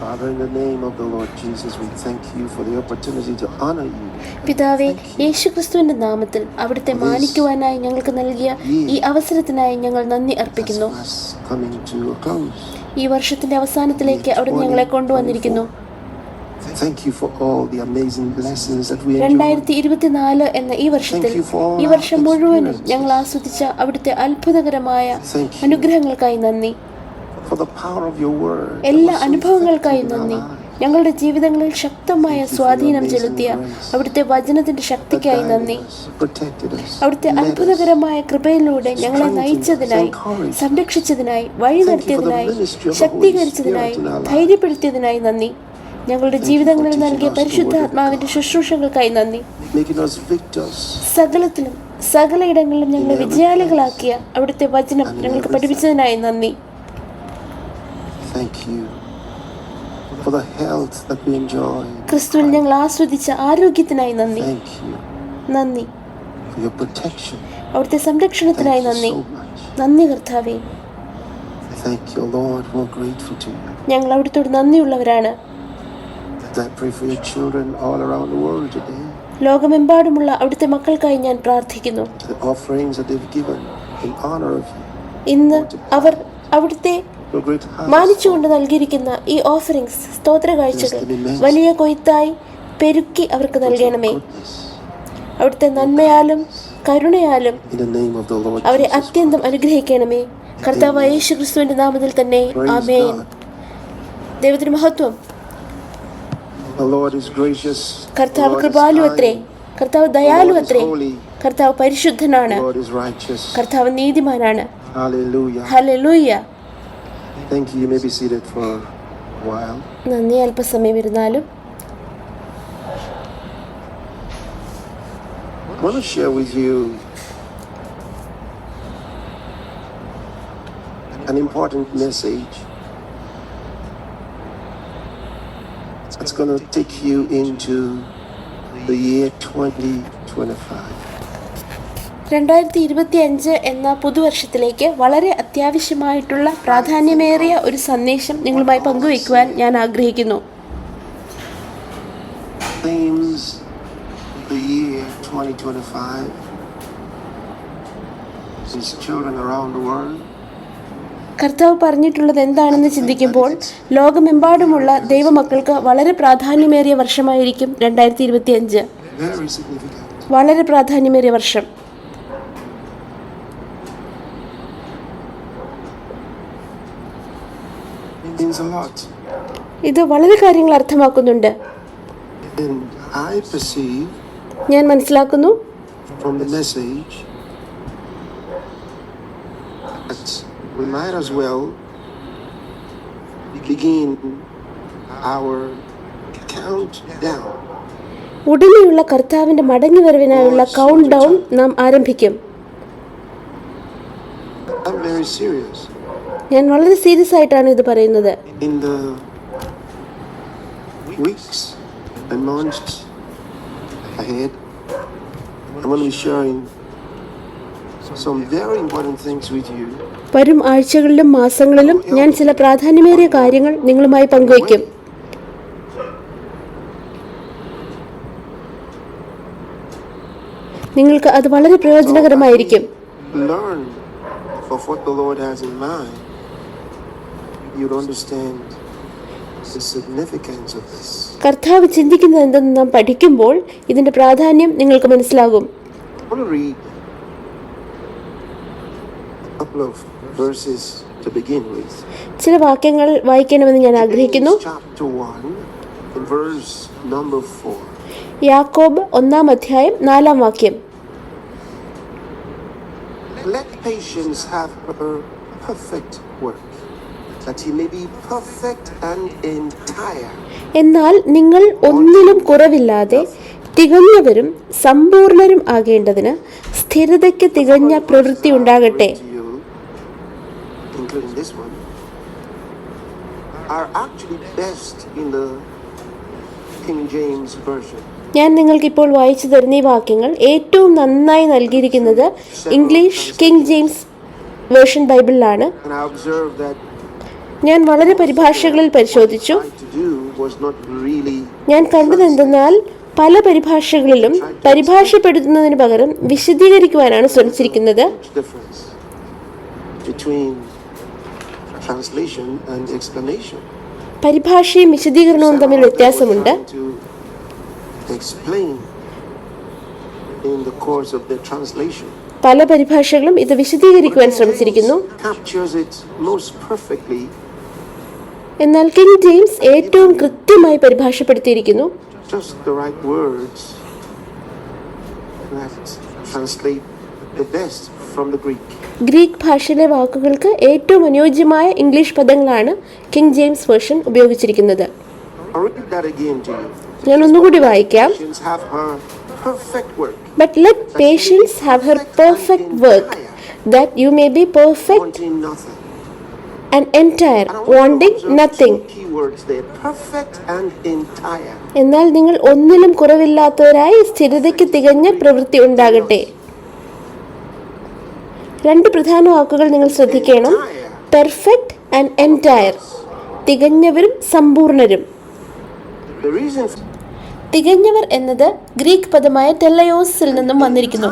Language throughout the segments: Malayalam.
Father, in the name of the Lord Jesus, we thank you for the opportunity to honor you. പിതാവേ, യേശുക്രിസ്തുവിന്റെ നാമത്തിൽ അവിടുത്തെ മാനിക്കുവാനായി ഞങ്ങൾക്ക് നൽകിയ ഈ അവസരത്തിനായി ഞങ്ങൾ നന്ദി അർപ്പിക്കുന്നു. ഈ വർഷത്തിന്റെ അവസാനത്തിലേക്ക് അവിടുന്ന് ഞങ്ങളെ കൊണ്ടുവന്നിരിക്കുന്നു. 2024 എന്ന ഈ വർഷത്തിൽ ഈ വർഷം മുഴുവനും ഞങ്ങൾ ആസ്വദിച്ച അവിടുത്തെ അത്ഭുതകരമായ അനുഗ്രഹങ്ങൾക്കായി നന്ദി. എല്ലാ അനുഭവങ്ങൾക്കായി നന്ദി. ഞങ്ങളുടെ ജീവിതങ്ങളിൽ ശക്തമായ സ്വാധീനം ചെലുത്തിയ അവിടുത്തെ വചനത്തിന്റെ ശക്തിക്കായി നന്ദി. അവിടുത്തെ അത്ഭുതകരമായ കൃപയിലൂടെ ഞങ്ങളെ നയിച്ചതിനായി, സംരക്ഷിച്ചതിനായി, വഴി നടത്തിയതിനായി, ശക്തീകരിച്ചതിനായി, ധൈര്യപ്പെടുത്തിയതിനായി നന്ദി. ഞങ്ങളുടെ ജീവിതങ്ങളിൽ നൽകിയ പരിശുദ്ധാത്മാവിന്റെ ശുശ്രൂഷകൾക്കായി നന്ദി. സകലത്തിലും സകലയിടങ്ങളിലും ഞങ്ങളെ വിജയാളികളാക്കിയ അവിടുത്തെ വചനം ഞങ്ങൾക്ക് പഠിപ്പിച്ചതിനായി നന്ദി. ക്രിസ്തുവിൽ ഞങ്ങൾ ആസ്വദിച്ച ആരോഗ്യത്തിനായി നന്ദി. നന്ദി. അവിടുത്തെ സംരക്ഷണത്തിനായി നന്ദി. നന്ദി കർത്താവേ. ഞങ്ങൾ അവിടുത്തോട് നന്ദിയുള്ളവരാണ്. ലോകമെമ്പാടുമുള്ള അവിടുത്തെ മക്കൾക്കായി ഞാൻ പ്രാർത്ഥിക്കുന്നു. ഇന്ന് അവർ അവിടുത്തെ മാനിച്ചുകൊണ്ട് നൽകിയിരിക്കുന്ന ഈ ഓഫറിങ്സ്, സ്തോത്ര കാഴ്ചകൾ വലിയ കൊയ്ത്തായി പെരുക്കി അവർക്ക് നൽകണമേ. അവിടുത്തെ നന്മയാലും കരുണയാലും അവരെ അത്യന്തം അനുഗ്രഹിക്കണമേ. കർത്താവ് യേശു ക്രിസ്തുവിന്റെ നാമത്തിൽ തന്നെ ആമേൻ. ദൈവത്തിന് മഹത്വം. കർത്താവ് കൃപാലു അത്രേ, കർത്താവ് ദയാലു അത്രേ, കർത്താവ് പരിശുദ്ധനാണ്, കർത്താവ് നീതിമാനാണ്. Hallelujah. Thank you. You may be seated for a while. നന്ദി. അല്പസമയം ഇരുന്നാലും. I want to share with you an important message that's going to take you into the year 2025. 2025 എന്ന പുതുവർഷത്തിലേക്ക് വളരെ അത്യാവശ്യമായിട്ടുള്ള പ്രാധാന്യമേറിയ ഒരു സന്ദേശം നിങ്ങളുമായി പങ്കുവയ്ക്കുവാൻ ഞാൻ ആഗ്രഹിക്കുന്നു. കർത്താവ് പറഞ്ഞിട്ടുള്ളത് എന്താണെന്ന് ചിന്തിക്കുമ്പോൾ ലോകമെമ്പാടുമുള്ള ദൈവമക്കൾക്ക് വളരെ പ്രാധാന്യമേറിയ വർഷമായിരിക്കും 2025. വളരെ പ്രാധാന്യമേറിയ വർഷം. ഇത് വളരെ കാര്യങ്ങൾ അർത്ഥമാക്കുന്നുണ്ട്. ഞാൻ മനസ്സിലാക്കുന്നു ഉടനെയുള്ള കർത്താവിന്റെ മടങ്ങിവരവിനായുള്ള കൗണ്ട് ഡൗൺ നാം ആരംഭിക്കും. ഞാൻ വളരെ സീരിയസ് ആയിട്ടാണ് ഇത് പറയുന്നത്. വരും ആഴ്ചകളിലും മാസങ്ങളിലും ഞാൻ ചില പ്രാധാന്യമേറിയ കാര്യങ്ങൾ നിങ്ങളുമായി പങ്കുവയ്ക്കും. നിങ്ങൾക്ക് അത് വളരെ പ്രയോജനകരമായിരിക്കും. കർത്താവ് ചിന്തിക്കുന്നത് എന്തെന്ന് നാം പഠിക്കുമ്പോൾ ഇതിന്റെ പ്രാധാന്യം നിങ്ങൾക്ക് മനസ്സിലാകും. ചില വാക്യങ്ങൾ വായിക്കണമെന്ന് ഞാൻ ആഗ്രഹിക്കുന്നു. യാക്കോബ് 1-ാം അധ്യായം 4-ാം വാക്യം. Let patience have her perfect work, that he may be perfect and entire. എന്നാൽ നിങ്ങൾ ഒന്നിലും കുറവില്ലാതെ തികഞ്ഞവരും സമ്പൂർണരും ആകേണ്ടതിന് സ്ഥിരതയ്ക്ക് തികഞ്ഞ പ്രവൃത്തി ഉണ്ടാകട്ടെ. ഞാൻ നിങ്ങൾക്കിപ്പോൾ വായിച്ചു തരുന്ന ഈ വാക്യങ്ങൾ ഏറ്റവും നന്നായി നൽകിയിരിക്കുന്നത് ഇംഗ്ലീഷ് കിങ് ജെയിംസ് വേർഷൻ ബൈബിളിലാണ്. ഞാൻ വളരെ പരിഭാഷകളിൽ പരിശോധിച്ചു. tried to do was not really ഞാൻ കണ്ടതെന്തെന്നാൽ പല പരിഭാഷകളിലും പരിഭാഷപ്പെടുത്തുന്നതിന് പകരം വിശദീകരിക്കുവാനാണ് ശ്രമിച്ചിരിക്കുന്നത്. much difference between translation and explanation. പരിഭാഷയും വിശദീകരണവും തമ്മിൽ വ്യത്യാസമുണ്ട്. To explain in the course of their translation പല പരിഭാഷകളും ഇത് വിശദീകരിക്കുവാൻ ശ്രമിച്ചിരിക്കുന്നു. captures it most perfectly. എന്നാൽ കിങ് ജെയിംസ് ഏറ്റവും കൃത്യമായി പരിഭാഷപ്പെടുത്തിയിരിക്കുന്നു. Just the right words that translate the best from the Greek. Greek ഭാഷയിലെ വാക്കുകൾക്ക് ഏറ്റവും അനുയോജ്യമായ ഇംഗ്ലീഷ് പദങ്ങളാണ് കിങ് ജെയിംസ് വേർഷൻ ഉപയോഗിച്ചിരിക്കുന്നത്. I'll read that again to you. ഞാൻ ഒന്നുകൂടി വായിക്കാം. Patience have her perfect work. But let patience have her perfect work, that you may be perfect Wanting nothing. and entire, wanting nothing. Key words there. Perfect and entire. എന്നാൽ നിങ്ങൾ ഒന്നിലും കുറവില്ലാത്തവരായി സ്ഥിരതയ്ക്ക് തികഞ്ഞ പ്രവൃത്തി ഉണ്ടാകട്ടെ. രണ്ട് പ്രധാന വാക്കുകൾ നിങ്ങൾ ശ്രദ്ധിക്കണം. പെർഫെക്റ്റ് ആൻഡ് എൻറ്റയർ, തികഞ്ഞവരും സമ്പൂർണരും. The reason തികഞ്ഞവർ എന്നത് ഗ്രീക്ക് പദമായ ടെല്ലയോസിൽ നിന്നും വന്നിരിക്കുന്നു.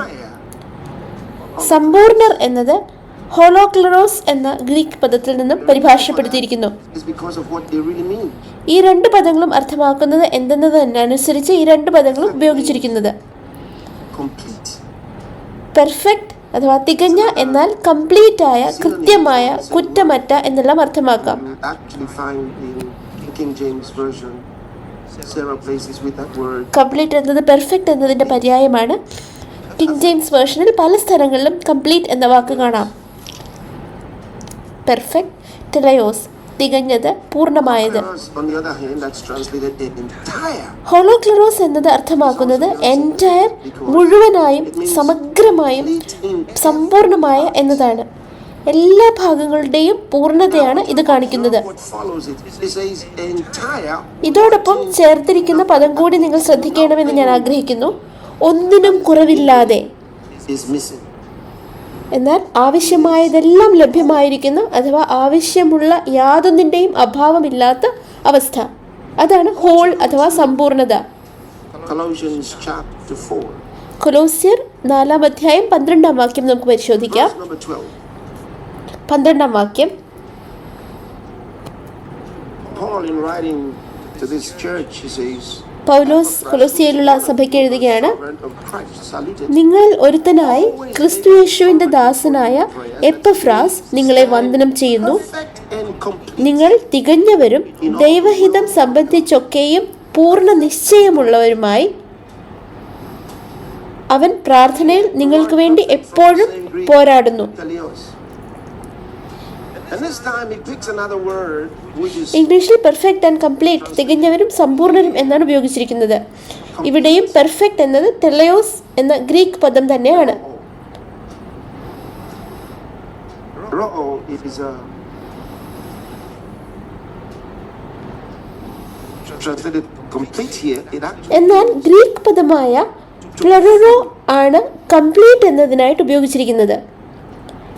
സമ്പൂർണർ എന്നത് ഹോളോക്ലറോസ് എന്ന ഗ്രീക്ക് പദത്തിൽ നിന്നും പരിഭാഷപ്പെടുത്തിയിരിക്കുന്നു. is because of what they really mean. ഈ രണ്ട് പദങ്ങളും അർത്ഥമാക്കുന്നത് എന്തെന്നതിനനുസരിച്ച് ഈ രണ്ട് പദങ്ങളും ഉപയോഗിച്ചിരിക്കുന്നത്. Complete. പെർഫെക്റ്റ് അഥവാ തികഞ്ഞ എന്നാൽ കംപ്ലീറ്റ് ആയ, കൃത്യമായ, കുറ്റമറ്റ എന്നെല്ലാം അർത്ഥമാക്കാം. You actually find in King James version several places with that word. Complete എന്നത് പെർഫെക്റ്റ് എന്നതിൻ്റെ പര്യായമാണ്. കിങ് ജെയിംസ് വേർഷനിൽ പല സ്ഥലങ്ങളിലും കംപ്ലീറ്റ് എന്ന വാക്ക് കാണാം. പെർഫെക്റ്റ്, ടെലയോസ്, തികഞ്ഞത്, പൂർണ്ണമായത്. On the other hand, that's translated entire. ഹോളോക്ലറോസ് എന്നത് അർത്ഥമാക്കുന്നത് എൻറ്റയർ, മുഴുവനായും സമഗ്രമായും സമ്പൂർണമായ എന്നതാണ്. എല്ലാ ഭാഗങ്ങളുടെയും പൂർണ്ണതയാണ് ഇത് കാണിക്കുന്നത്. What follows it? It says entire. ഇതോടൊപ്പം ചേർത്തിരിക്കുന്ന പദം കൂടി നിങ്ങൾ ശ്രദ്ധിക്കണമെന്ന് ഞാൻ ആഗ്രഹിക്കുന്നു. ഒന്നിനും കുറവില്ലാതെ, Is missing. എന്നാൽ ആവശ്യമായതെല്ലാം ലഭ്യമായിരിക്കുന്നു, അഥവാ ആവശ്യമുള്ള യാതൊന്നിൻ്റെയും അഭാവമില്ലാത്ത അവസ്ഥ. അതാണ് ഹോൾ അഥവാ സമ്പൂർണത. Colossians chapter 4. കൊലോസ്യർ 4-ാം അധ്യായം 12-ാം വാക്യം നമുക്ക് പരിശോധിക്കാം. Verse number 12. 12-ാം വാക്യം. Paul, in writing to this church, he says, പൗലോസ് കൊലോസ്യയിലുള്ള സഭയ്ക്ക് എഴുതുകയാണ്, servant of Christ, saluted. നിങ്ങൾ ഒരുത്തനായി ക്രിസ്തു യേശുവിന്റെ ദാസനായ എപ്പഫ്രാസ് നിങ്ങളെ വന്ദനം ചെയ്യുന്നു. Perfect and complete. നിങ്ങൾ തികഞ്ഞവരും ദൈവഹിതം സംബന്ധിച്ചൊക്കെയും പൂർണ്ണ നിശ്ചയമുള്ളവരുമായി, അവൻ പ്രാർത്ഥനയിൽ നിങ്ങൾക്ക് വേണ്ടി എപ്പോഴും പോരാടുന്നു. Teleos. And this time he picks another word which is ഇംഗ്ലീഷിൽ പെർഫെക്റ്റ് ആൻഡ് കംപ്ലീറ്റ്, തികഞ്ഞവരും സമ്പൂർണരും എന്നാണ് ഉപയോഗിച്ചിരിക്കുന്നത്. ഇവിടെയും പെർഫെക്റ്റ് എന്നത് ടെലയോസ് എന്ന ഗ്രീക്ക് പദം തന്നെയാണ്. ro'o. It is a translated complete here. It actually എന്നാൽ ഗ്രീക്ക് പദമായ പ്ലറോ ആണ് കംപ്ലീറ്റ് എന്നതിനായിട്ട് ഉപയോഗിച്ചിരിക്കുന്നത്.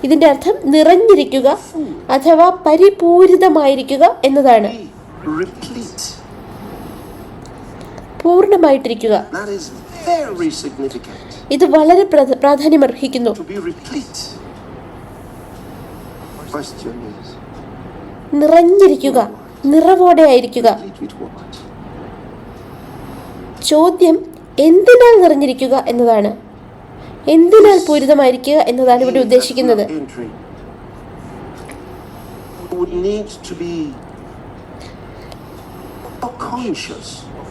ഇതിന്റെ അർത്ഥം നിറഞ്ഞിരിക്കുക അഥവാ പരിപൂരിതമായിരിക്കുക എന്നതാണ്. replete. പൂർണ്ണമായിട്ടിരിക്കുക. That is very significant. ഇത് വളരെ പ്രാധാന്യമർഹിക്കുന്നു. To be replete. Question is, നിറഞ്ഞിരിക്കുക, നിറവോടെ ആയിരിക്കുക. replete with what? ചോദ്യം എന്തിനാൽ നിറഞ്ഞിരിക്കുക എന്നതാണ്. എന്തിനാൽ പൂരിതമായിരിക്കുക എന്നതാണ് ഇവിടെ ഉദ്ദേശിക്കുന്നത്. Entry would need to be conscious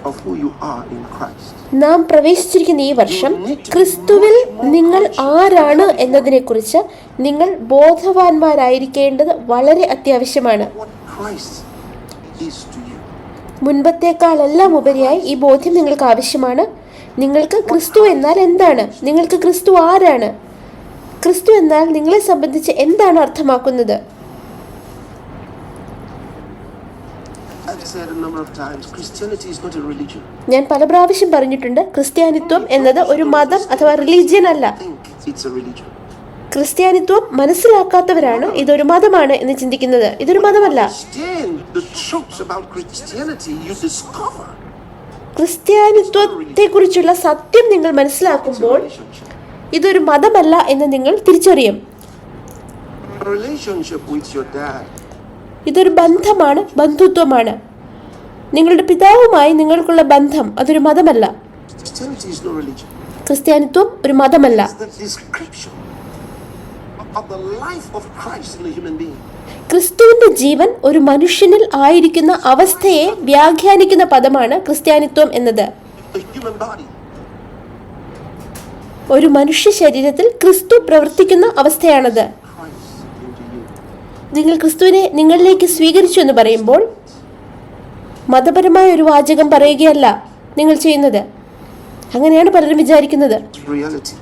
of who you are in Christ. നാം പ്രവേശിച്ചിരിക്കുന്ന ഈ വർഷം ക്രിസ്തുവിൽ നിങ്ങൾ ആരാണ് എന്നതിനെക്കുറിച്ച് നിങ്ങൾ ബോധവാന്മാരായിരിക്കേണ്ടത് വളരെ അത്യാവശ്യമാണ്. What Christ is to you. മുൻപത്തേക്കാളെല്ലാം ഉപരിയായി ഈ ബോധ്യം നിങ്ങൾക്ക് ആവശ്യമാണ്. നിങ്ങൾക്ക് ക്രിസ്തു എന്നാൽ എന്താണ്? നിങ്ങൾക്ക് ക്രിസ്തു ആരാണ്? ക്രിസ്തു എന്നാൽ നിങ്ങളെ സംബന്ധിച്ച് എന്താണ് അർത്ഥമാക്കുന്നത്? I've said a number of times, Christianity is not a religion. ഞാൻ പല പ്രാവശ്യം പറഞ്ഞിട്ടുണ്ട്, ക്രിസ്ത്യാനിത്വം എന്നത് ഒരു മതം അഥവാ റിലീജിയൻ അല്ല. I think it's a religion. ക്രിസ്ത്യാനിത്വം മനസ്സിലാക്കാത്തവരാണ് ഇതൊരു മതമാണ് എന്ന് ചിന്തിക്കുന്നത്. ഇതൊരു മതമല്ല. Understand the truths about Christianity, you discover ക്രിസ്ത്യാനിത്വത്തെക്കുറിച്ചുള്ള സത്യം നിങ്ങൾ മനസ്സിലാക്കുമ്പോൾ ഇതൊരു മതമല്ല എന്ന് നിങ്ങൾ തിരിച്ചറിയും. a relationship with your dad. ഇതൊരു ബന്ധമാണ്, ബന്ധുത്വമാണ്. നിങ്ങളുടെ പിതാവുമായി നിങ്ങൾക്കുള്ള ബന്ധം അതൊരു മതമല്ല. Christianity is no religion. ക്രിസ്ത്യാനിത്വം ഒരു മതമല്ല. It's the description of the life of Christ in a human being. ക്രിസ്തുവിന്റെ ജീവൻ ഒരു മനുഷ്യനിൽ ആയിരിക്കുന്ന അവസ്ഥയെ വ്യാഖ്യാനിക്കുന്ന പദമാണ് ക്രിസ്ത്യാനിത്വം എന്നത്. A human body. ഒരു മനുഷ്യ ശരീരത്തിൽ ക്രിസ്തു പ്രവർത്തിക്കുന്ന അവസ്ഥയാണത്. Christ into you. നിങ്ങൾ ക്രിസ്തുവിനെ നിങ്ങളിലേക്ക് സ്വീകരിച്ചു എന്ന് പറയുമ്പോൾ മതപരമായ ഒരു വാചകം പറയുകയല്ല നിങ്ങൾ ചെയ്യുന്നത്. അങ്ങനെയാണ് പലരും വിചാരിക്കുന്നത്. It's reality.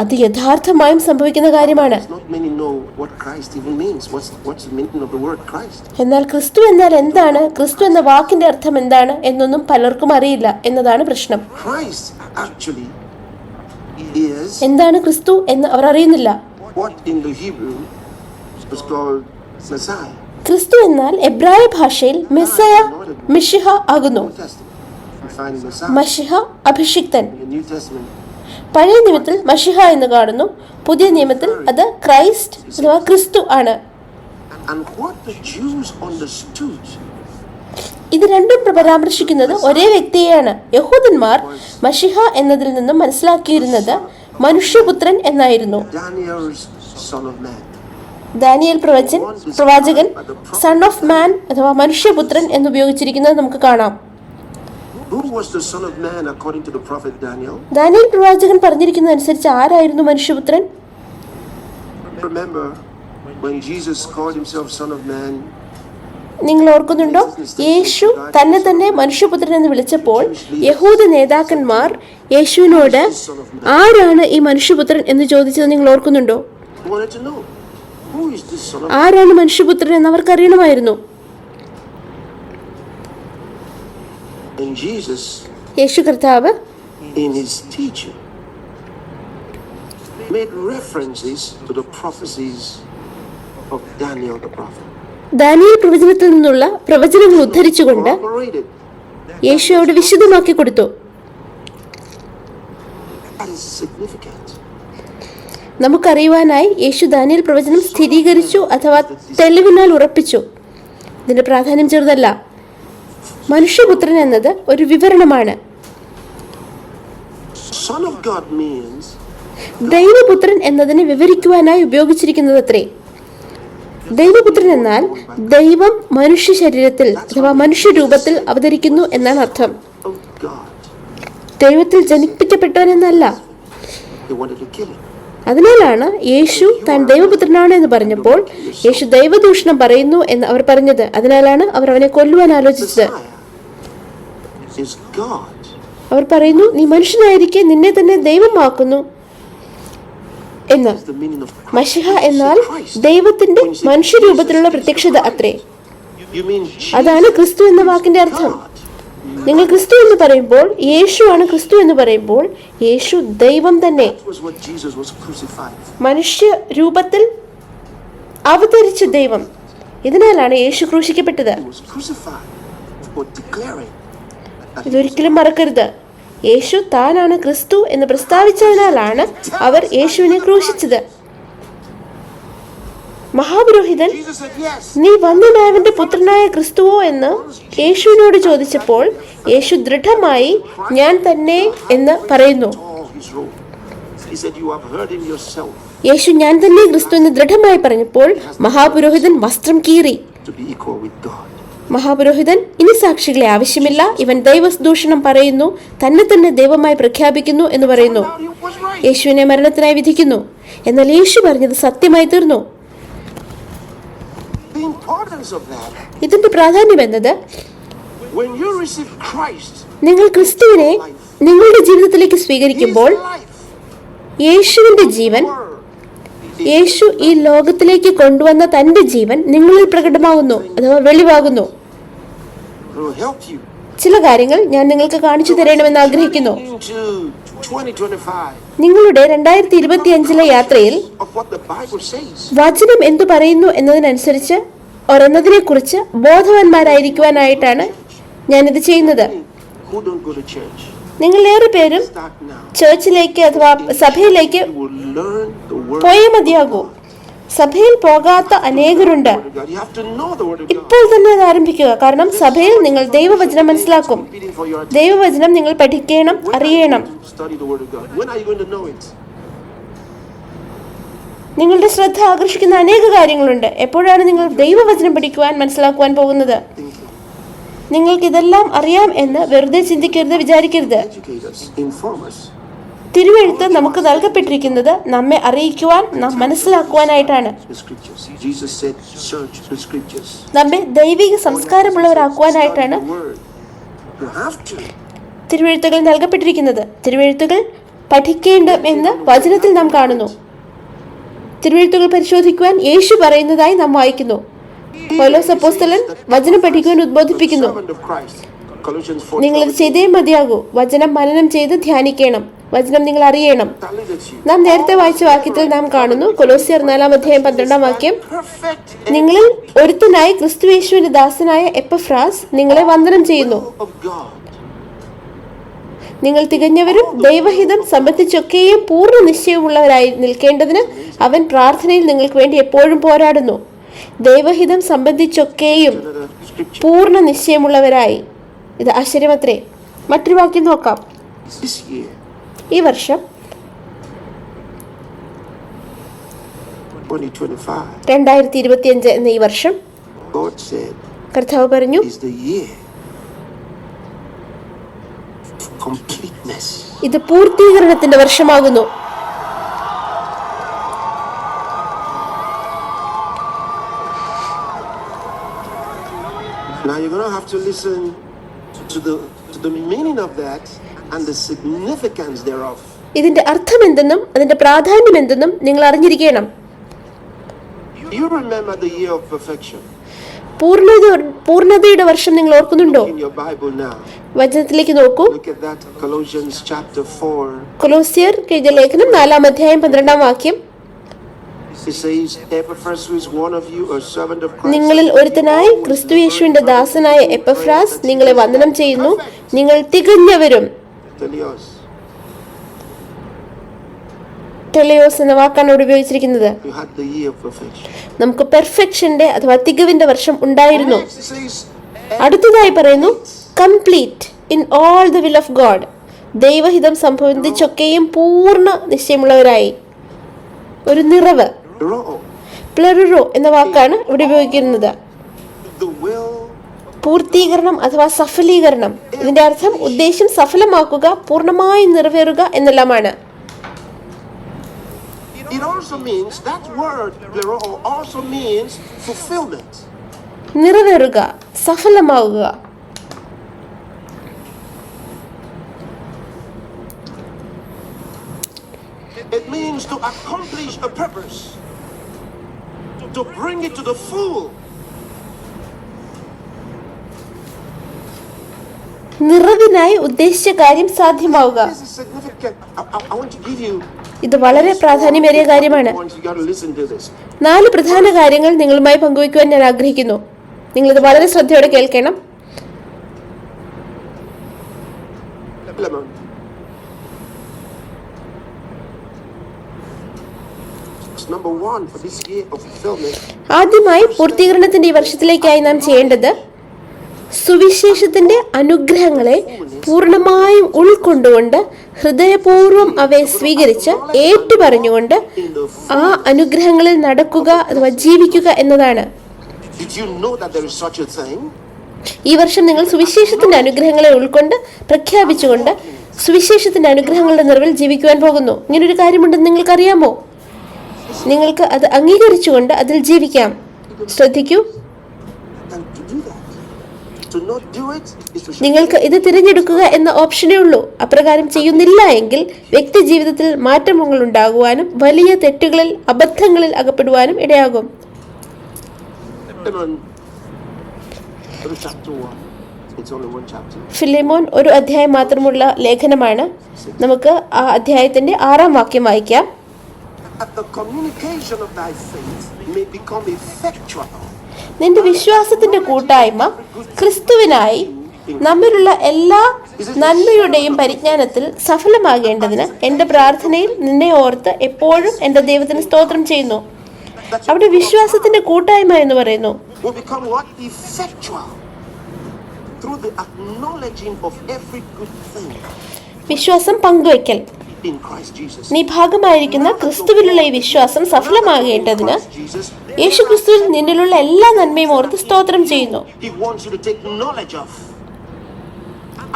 അത് യഥാർത്ഥമായും സംഭവിക്കുന്ന കാര്യമാണ്. Not many know what Christ even means. What's the meaning of the word Christ? എന്നാൽ ക്രിസ്തു എന്നാൽ എന്താണ്, ക്രിസ്തു എന്ന വാക്കിന്റെ അർത്ഥം എന്താണ് എന്നൊന്നും പലർക്കും അറിയില്ല എന്നതാണ് പ്രശ്നം. Christ actually is എന്താണ് ക്രിസ്തു എന്ന് അവർ അറിയുന്നില്ല. what in the Hebrew is called Messiah. ക്രിസ്തു എന്നാൽ എബ്രായ ഭാഷയിൽ മെസ്സയ, മിഷിഹ ആകുന്നു. Old Testament. We find Messiah മഷിഹ അഭിഷിക്തൻ. in the New Testament. പഴയ നിയമത്തിൽ മഷിഹ എന്ന് കാണുന്നു, പുതിയ നിയമത്തിൽ അത് ക്രൈസ്റ്റ് അഥവാ ക്രിസ്തു ആണ്. And what the Jews understood ഇത് രണ്ടും പരാമർശിക്കുന്നത് ഒരേ വ്യക്തിയെയാണ്. യഹൂദന്മാർ മഷിഹ എന്നതിൽ നിന്നും മനസ്സിലാക്കിയിരുന്നത് മനുഷ്യപുത്രൻ എന്നായിരുന്നു. Daniel's son of man. Daniel പ്രവാചകൻ സൺ ഓഫ് മാൻ അഥവാ മനുഷ്യപുത്രൻ എന്ന് ഉപയോഗിച്ചിരിക്കുന്നത് നമുക്ക് കാണാം. Who was the son of man according to the prophet Daniel? Daniel പ്രവാചകൻ പറഞ്ഞിരിക്കുന്നതനുസരിച്ച് ആരായിരുന്നു മനുഷ്യപുത്രൻ? Remember when Jesus called himself son of man? നിങ്ങൾ ഓർക്കുന്നുണ്ടോ? യേശു തന്നെ മനുഷ്യപുത്രൻ എന്ന് വിളിച്ചപ്പോൾ യഹൂദ നേതാക്കന്മാർ യേശുവിനോട് ആരാണ് ഈ മനുഷ്യപുത്രൻ എന്ന് ചോദിച്ചത് നിങ്ങൾ ഓർക്കുന്നുണ്ടോ? They wanted to know who is this son of ആരാണ് മനുഷ്യപുത്രൻ എന്ന് അവർക്ക് അറിയണമായിരുന്നു. And Jesus യേശു കർത്താവ് in his teaching made references to the prophecies of Daniel the prophet. Daniel പ്രവചനത്തിൽ നിന്നുള്ള പ്രവചനങ്ങൾ ഉദ്ധരിച്ചുകൊണ്ട് Corroborated. യേശു അവിടെ വിശദമാക്കി കൊടുത്തു. That is significant. നമുക്കറിയുവാനായി യേശു ദാനിയേൽ പ്രവചനം സ്ഥിരീകരിച്ചു അഥവാ തെളിവിനാൽ ഉറപ്പിച്ചു. ഇതിന്റെ പ്രാധാന്യം ചെറുതല്ല. മനുഷ്യപുത്രൻ എന്നത് ഒരു വിവരണമാണ്. Son of God means ദൈവപുത്രൻ എന്നതിനെ വിവരിക്കുവാനായി ഉപയോഗിച്ചിരിക്കുന്നത് അത്രേ. ദൈവപുത്രൻ എന്നാൽ ദൈവം മനുഷ്യ ശരീരത്തിൽ അഥവാ മനുഷ്യരൂപത്തിൽ അവതരിക്കുന്നു എന്നാണ് അർത്ഥം. of God. ദൈവത്തിൽ ജനിപ്പിക്കപ്പെട്ടവൻ എന്നല്ല. They wanted to kill him. അതിനാലാണ് യേശു താൻ ദൈവപുത്രനാണ് എന്ന് പറഞ്ഞപ്പോൾ യേശു ദൈവദൂഷണം പറയുന്നു എന്ന് അവർ പറഞ്ഞത്. അതിനാലാണ് അവർ അവനെ കൊല്ലുവാൻ ആലോചിച്ചത്. Messiah is God. അവർ പറയുന്നു, നീ മനുഷ്യനായിരിക്കെ നിന്നെ തന്നെ ദൈവമാക്കുന്നു എന്ന്. That's the meaning of Christ. മഷിഹ എന്നാൽ ദൈവത്തിന്റെ മനുഷ്യരൂപത്തിലുള്ള പ്രത്യക്ഷത അത്രേ. You mean അതാണ് ക്രിസ്തു എന്ന വാക്കിന്റെ അർത്ഥം. നിങ്ങൾ ക്രിസ്തു എന്ന് പറയുമ്പോൾ, യേശു ആണ് ക്രിസ്തു എന്ന് പറയുമ്പോൾ, യേശു ദൈവം തന്നെ That was what Jesus was crucified for. മനുഷ്യ രൂപത്തിൽ അവതരിച്ച ദൈവം. ഇതിനാലാണ് യേശു ക്രൂശിക്കപ്പെട്ടത്. He was crucified for declaring that ഇതൊരിക്കലും മറക്കരുത്. യേശു താനാണ് ക്രിസ്തു എന്ന് പ്രസ്താവിച്ചതിനാലാണ് അവർ യേശുവിനെ ക്രൂശിച്ചത്. മഹാപുരോഹിതൻ Jesus said yes. നീ വന്ദനായവന്റെ പുത്രനായ ക്രിസ്തുവോ എന്ന് യേശുവിനോട് ചോദിച്ചപ്പോൾ യേശു ദൃഢമായി ഞാൻ തന്നെ എന്ന് പറയുന്നു. Tore his robe. He said, you have heard him yourself യേശു ഞാൻ തന്നെ ക്രിസ്തു എന്ന് ദൃഢമായി പറഞ്ഞപ്പോൾ മഹാപുരോഹിതൻ വസ്ത്രം കീറി. to be equal with God. മഹാപുരോഹിതൻ ഇനി സാക്ഷികളെ ആവശ്യമില്ല, ഇവൻ ദൈവദൂഷണം പറയുന്നു, തന്നെ ദൈവമായി പ്രഖ്യാപിക്കുന്നു എന്ന് പറയുന്നു. Now he was right. യേശുവിനെ മരണത്തിനായി വിധിക്കുന്നു. എന്നാൽ യേശു പറഞ്ഞത് സത്യമായി തീർന്നു. The importance of that, ഇതിന്റെ പ്രാധാന്യം എന്നത് when you receive Christ, നിങ്ങൾ ക്രിസ്തുവിനെ നിങ്ങളുടെ ജീവിതത്തിലേക്ക് his സ്വീകരിക്കുമ്പോൾ life, യേശുവിന്റെ ജീവൻ, യേശു ഈ ലോകത്തിലേക്ക് കൊണ്ടുവന്ന തന്റെ ജീവൻ നിങ്ങളിൽ പ്രകടമാകുന്നു അഥവാ വെളിവാകുന്നു. will help you ചില കാര്യങ്ങൾ ഞാൻ നിങ്ങൾക്ക് കാണിച്ചു തരണമെന്ന് ആഗ്രഹിക്കുന്നു. into 2025 നിങ്ങളുടെ 2025 യാത്രയിൽ of what the Bible says. വചനം എന്തു പറയുന്നു എന്നതിനനുസരിച്ച് ഒരെന്നതിനെക്കുറിച്ച് ബോധവാന്മാരായിരിക്കുവാനായിട്ടാണ് ഞാനിത് ചെയ്യുന്നത്. Who don't go to church? നിങ്ങളേറെ പേരും Start now. ചർച്ചിലേക്ക് അഥവാ സഭയിലേക്ക് You will learn the word. പോയേ മതിയാകൂ. സഭയിൽ പോകാത്ത അനേകരുണ്ട്. of God. You have to know the word of God. ഇപ്പോൾ തന്നെ അത് ആരംഭിക്കുക. കാരണം സഭയിൽ നിങ്ങൾ ദൈവവചനം മനസ്സിലാക്കും. Repeating for your ദൈവവചനം നിങ്ങൾ പഠിക്കണം, അറിയണം. study the word of God. When are you going to know it? നിങ്ങളുടെ ശ്രദ്ധ ആകർഷിക്കുന്ന അനേക കാര്യങ്ങളുണ്ട്. എപ്പോഴാണ് നിങ്ങൾ ദൈവവചനം പഠിക്കുവാൻ മനസ്സിലാക്കുവാൻ പോകുന്നത്? നിങ്ങൾക്ക് ഇതെല്ലാം അറിയാം എന്ന് വെറുതെ ചിന്തിക്കരുത്, വിചാരിക്കരുത്. Educate us, inform us. തിരുവെഴുത്ത് നമുക്ക് നൽകപ്പെട്ടിരിക്കുന്നത് നമ്മെ അറിയിക്കുവാൻ, നാം മനസ്സിലാക്കുവാനായിട്ടാണ്. The scriptures. Jesus said, search the scriptures. നമ്മെ ദൈവിക സംസ്കാരമുള്ളവരാക്കുവാനായിട്ടാണ് The word. You have to. തിരുവെഴുത്തുകൾ നൽകപ്പെട്ടിരിക്കുന്നത്. തിരുവെഴുത്തുകൾ പഠിക്കേണ്ടതെന്ന് വചനത്തിൽ നാം കാണുന്നു. തിരുവെഴുത്തുകൾ പരിശോധിക്കുവാൻ യേശു പറയുന്നതായി നാം വായിക്കുന്നു. പൗലോസ് അപ്പോസ്തലൻ വചനം പഠിക്കുവാൻ ഉദ്ബോധിപ്പിക്കുന്നു. Servant of Christ. Colossians 4. നിങ്ങളിത് ചെയ്തേ മതിയാകൂ. വചനം മനനം ചെയ്ത് ധ്യാനിക്കണം. വചനം നിങ്ങൾ അറിയണം. Talented you. നാം നേരത്തെ വായിച്ച വാക്യത്തിൽ നാം കാണുന്നു, കൊലോസ്യർ 4:12 വാക്യം, Perfect നിങ്ങളിൽ ഒരുത്തനായി ക്രിസ്തുയേശുവിന്റെ ദാസനായ എപ്പഫ്രാസ് നിങ്ങളെ വന്ദനം ചെയ്യുന്നു. of God. നിങ്ങൾ തികഞ്ഞവരും ദൈവഹിതം സംബന്ധിച്ചൊക്കെയും പൂർണ്ണ നിശ്ചയമുള്ളവരായി നിൽക്കേണ്ടതിന് അവൻ പ്രാർത്ഥനയിൽ നിങ്ങൾക്ക് വേണ്ടി എപ്പോഴും പോരാടുന്നു. ദൈവഹിതം സംബന്ധിച്ചൊക്കെയും Another scripture. പൂർണ്ണ നിശ്ചയമുള്ളവരായി. ഇത് ആശ്ചര്യമത്രേ. മറ്റൊരു വാക്യം നോക്കാം. This year, ഈ വർഷം 2025, 2025 എന്ന ഈ വർഷം God said, കർത്താവ് പറഞ്ഞു, is the year of completeness. ഇത് പൂർത്തീകരണത്തിന്റെ വർഷമാകുന്നു. Now you're going to have to listen to the meaning of that and the significance thereof. ഇതിന്റെ അർത്ഥം എന്തെന്നും അതിന്റെ പ്രാധാന്യം എന്തെന്നും നിങ്ങൾ അറിഞ്ഞിരിക്കണം. You remember the year of perfection പൂർണ്ണതയുടെ വർഷം നിങ്ങൾ ഓർക്കുന്നുണ്ടോ? in your Bible now. വചനത്തിലേക്ക് നോക്കൂ. Look at that, Colossians chapter 4. കൊലോസ്യർ എഴുതിയ ലേഖനം 4:12 വാക്യം, It says, Epaphras, who is one of you, a servant of Christ. നിങ്ങളിൽ ഒരുത്തനായി ക്രിസ്തുയേശുവിന്റെ ദാസനായ എപ്പഫ്രാസ് നിങ്ങളെ വന്ദനം ചെയ്യുന്നു. നിങ്ങൾ തികഞ്ഞവരും. Telios. ടെലിയോസ് എന്ന വാക്കാണ് ഇവിടെ ഉപയോഗിച്ചിരിക്കുന്നത്. You had the year of perfection. നമുക്ക് പെർഫെക്ഷന്റെ അഥവാ തികവിന്റെ വർഷം ഉണ്ടായിരുന്നു. Next it says, അടുത്തതായി പറയുന്നു, complete in all the will of God. ദൈവഹിതം സംബന്ധിച്ചൊക്കെയും പൂർണ്ണ നിശ്ചയമുള്ളവരായി. ഒരു നിറവ്, Ro, പ്ലറുറോ എന്ന വാക്കാണ് ഇവിടെ ഉപയോഗിക്കുന്നത്. the will. പൂർത്തീകരണം അഥവാ സഫലീകരണം. ഇതിന്റെ അർത്ഥം ഉദ്ദേശം സഫലമാക്കുക, പൂർണ്ണമായി നിറവേറുക എന്നെല്ലാമാണ്. It also means, that word, plero, also means fulfillment. നിറവേറുക, സഫലമാവുക. It means to accomplish a purpose, to bring it to the full. നിറവിനായി ഉദ്ദേശിച്ച കാര്യം സാധ്യമാവുക. This is significant. I want to give you ഇത് വളരെ പ്രാധാന്യമേറിയ കാര്യമാണ്. points. You got to listen to this. 4 പ്രധാന കാര്യങ്ങൾ നിങ്ങളുമായി പങ്കുവയ്ക്കുവാൻ ഞാൻ ആഗ്രഹിക്കുന്നു. നിങ്ങളിത് വളരെ ശ്രദ്ധയോടെ കേൾക്കണം. Lemon. Number 1 for this year of fulfillment. ആദ്യമായി പൂർത്തീകരണത്തിന്റെ ഈ വർഷത്തിലേക്കായി നാം ചെയ്യേണ്ടത് സുവിശേഷത്തിന്റെ അനുഗ്രഹങ്ങളെ പൂർണ്ണമായും ഉൾക്കൊണ്ടുകൊണ്ട് ഹൃദയപൂർവ്വം അവയെ സ്വീകരിച്ച് ഏറ്റുപറഞ്ഞുകൊണ്ട് ആ അനുഗ്രഹങ്ങളിൽ നടക്കുക അഥവാ ജീവിക്കുക എന്നതാണ്. Did you know that there is such a thing? ഈ വർഷം നിങ്ങൾ സുവിശേഷത്തിന്റെ അനുഗ്രഹങ്ങളെ ഉൾക്കൊണ്ട് പ്രഖ്യാപിച്ചുകൊണ്ട് സുവിശേഷത്തിന്റെ അനുഗ്രഹങ്ങളുടെ നിറവിൽ ജീവിക്കുവാൻ പോകുന്നു. ഇങ്ങനൊരു കാര്യമുണ്ടെന്ന് നിങ്ങൾക്കറിയാമോ? നിങ്ങൾക്ക് അത് അംഗീകരിച്ചുകൊണ്ട് അതിൽ ജീവിക്കാം. ശ്രദ്ധിക്കൂ, And to do that, to not do it is to നിങ്ങൾക്ക് ഇത് തിരഞ്ഞെടുക്കുക എന്ന ഓപ്ഷനേ ഉള്ളൂ. അപ്രകാരം ചെയ്യുന്നില്ല എങ്കിൽ വ്യക്തി ജീവിതത്തിൽ മാറ്റങ്ങൾ ഉണ്ടാകുവാനും വലിയ തെറ്റുകളിൽ അബദ്ധങ്ങളിൽ അകപ്പെടുവാനും ഇടയാകും. Lemon. Chapter 1. It's only one chapter. ഫിലിമോൻ ഒരു അധ്യായം മാത്രമുള്ള ലേഖനമാണ്. നമുക്ക് ആ അധ്യായത്തിന്റെ 6-ാം വാക്യം വായിക്കാം. That the communication of thy faith may become effectual. നിന്റെ വിശ്വാസത്തിന്റെ കൂട്ടായ്മ ക്രിസ്തുവിനായി നമ്മിലുള്ള എല്ലാ നന്മയുടെയും പരിജ്ഞാനത്തിൽ സഫലമാകേണ്ടതിന് എൻ്റെ പ്രാർത്ഥനയിൽ നിന്നെ ഓർത്ത് എപ്പോഴും എൻ്റെ ദൈവത്തിന് സ്തോത്രം ചെയ്യുന്നു. അവിടെ വിശ്വാസത്തിന്റെ കൂട്ടായ്മ എന്ന് പറയുന്നു. Will become what? Effectual. Through the acknowledging of every good thing വിശ്വാസം പങ്കുവയ്ക്കൽ. in Christ Jesus. നീ ഭാഗമായിരിക്കുന്ന ക്രിസ്തുവിലുള്ള ഈ വിശ്വാസം സഫലമാകേണ്ടതിന് യേശു ക്രിസ്തുവിൽ നിന്നിലുള്ള എല്ലാ നന്മയും ഓർത്ത് സ്തോത്രം ചെയ്യുന്നു. He wants you to take knowledge of.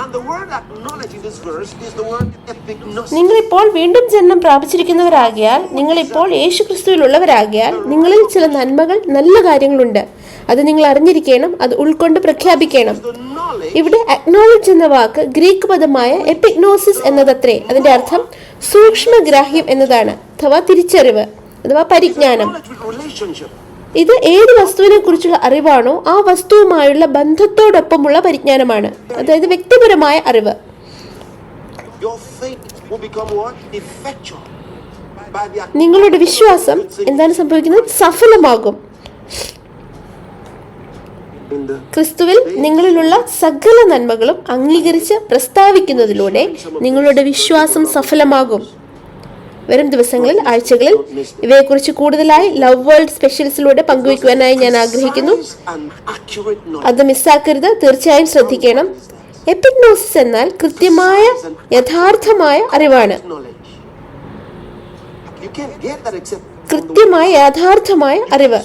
And the word acknowledge in this verse is the word epignosis. നിങ്ങളിപ്പോൾ വീണ്ടും ജന്മം പ്രാപിച്ചിരിക്കുന്നവരാകിയാൽ, നിങ്ങളിപ്പോൾ യേശു ക്രിസ്തുവിലുള്ളവരാകിയാൽ നിങ്ങളിൽ ചില നന്മകൾ, നല്ല കാര്യങ്ങളുണ്ട്. അത് നിങ്ങൾ അറിഞ്ഞിരിക്കണം, അത് ഉൾക്കൊണ്ട് പ്രഖ്യാപിക്കണം. The knowledge ഇവിടെ അക്നോളജ് എന്ന വാക്ക് ഗ്രീക്ക് പദമായ എപ്പിഗ്നോസിസ് എന്നതത്രേ. അതിന്റെ അർത്ഥം സൂക്ഷ്മഗ്രാഹ്യം എന്നതാണ്, അഥവാ തിരിച്ചറിവ് അഥവാ പരിജ്ഞാനം. knowledge with relationship. ഇത് ഏത് വസ്തുവിനെ കുറിച്ചുള്ള അറിവാണോ ആ വസ്തുവുമായുള്ള ബന്ധത്തോടൊപ്പമുള്ള പരിജ്ഞാനമാണ്, അതായത് വ്യക്തിപരമായ അറിവ്. Your faith will become what? Effectual. By the നിങ്ങളുടെ വിശ്വാസം എന്താണ് സംഭവിക്കുന്നത്? സഫലമാകും. in the ക്രിസ്തുവിൽ നിങ്ങളിലുള്ള സകല നന്മകളും അംഗീകരിച്ച് പ്രസ്താവിക്കുന്നതിലൂടെ നിങ്ങളുടെ വിശ്വാസം സഫലമാകും. വരും ദിവസങ്ങളിൽ, ആഴ്ചകളിൽ ഇവയെക്കുറിച്ച് കൂടുതലായി ലവ് വേൾഡ് സ്പെഷ്യൽസിലൂടെ പങ്കുവയ്ക്കുവാനായി ഞാൻ ആഗ്രഹിക്കുന്നു. and accurate knowledge. അത് മിസ്സാക്കരുത്, തീർച്ചയായും ശ്രദ്ധിക്കണം. എപ്പിഗ്നോസിസ് എന്നാൽ കൃത്യമായ യഥാർത്ഥമായ അറിവാണ്. Knowledge. You can't get that except കൃത്യമായ യഥാർത്ഥമായ അറിവ്,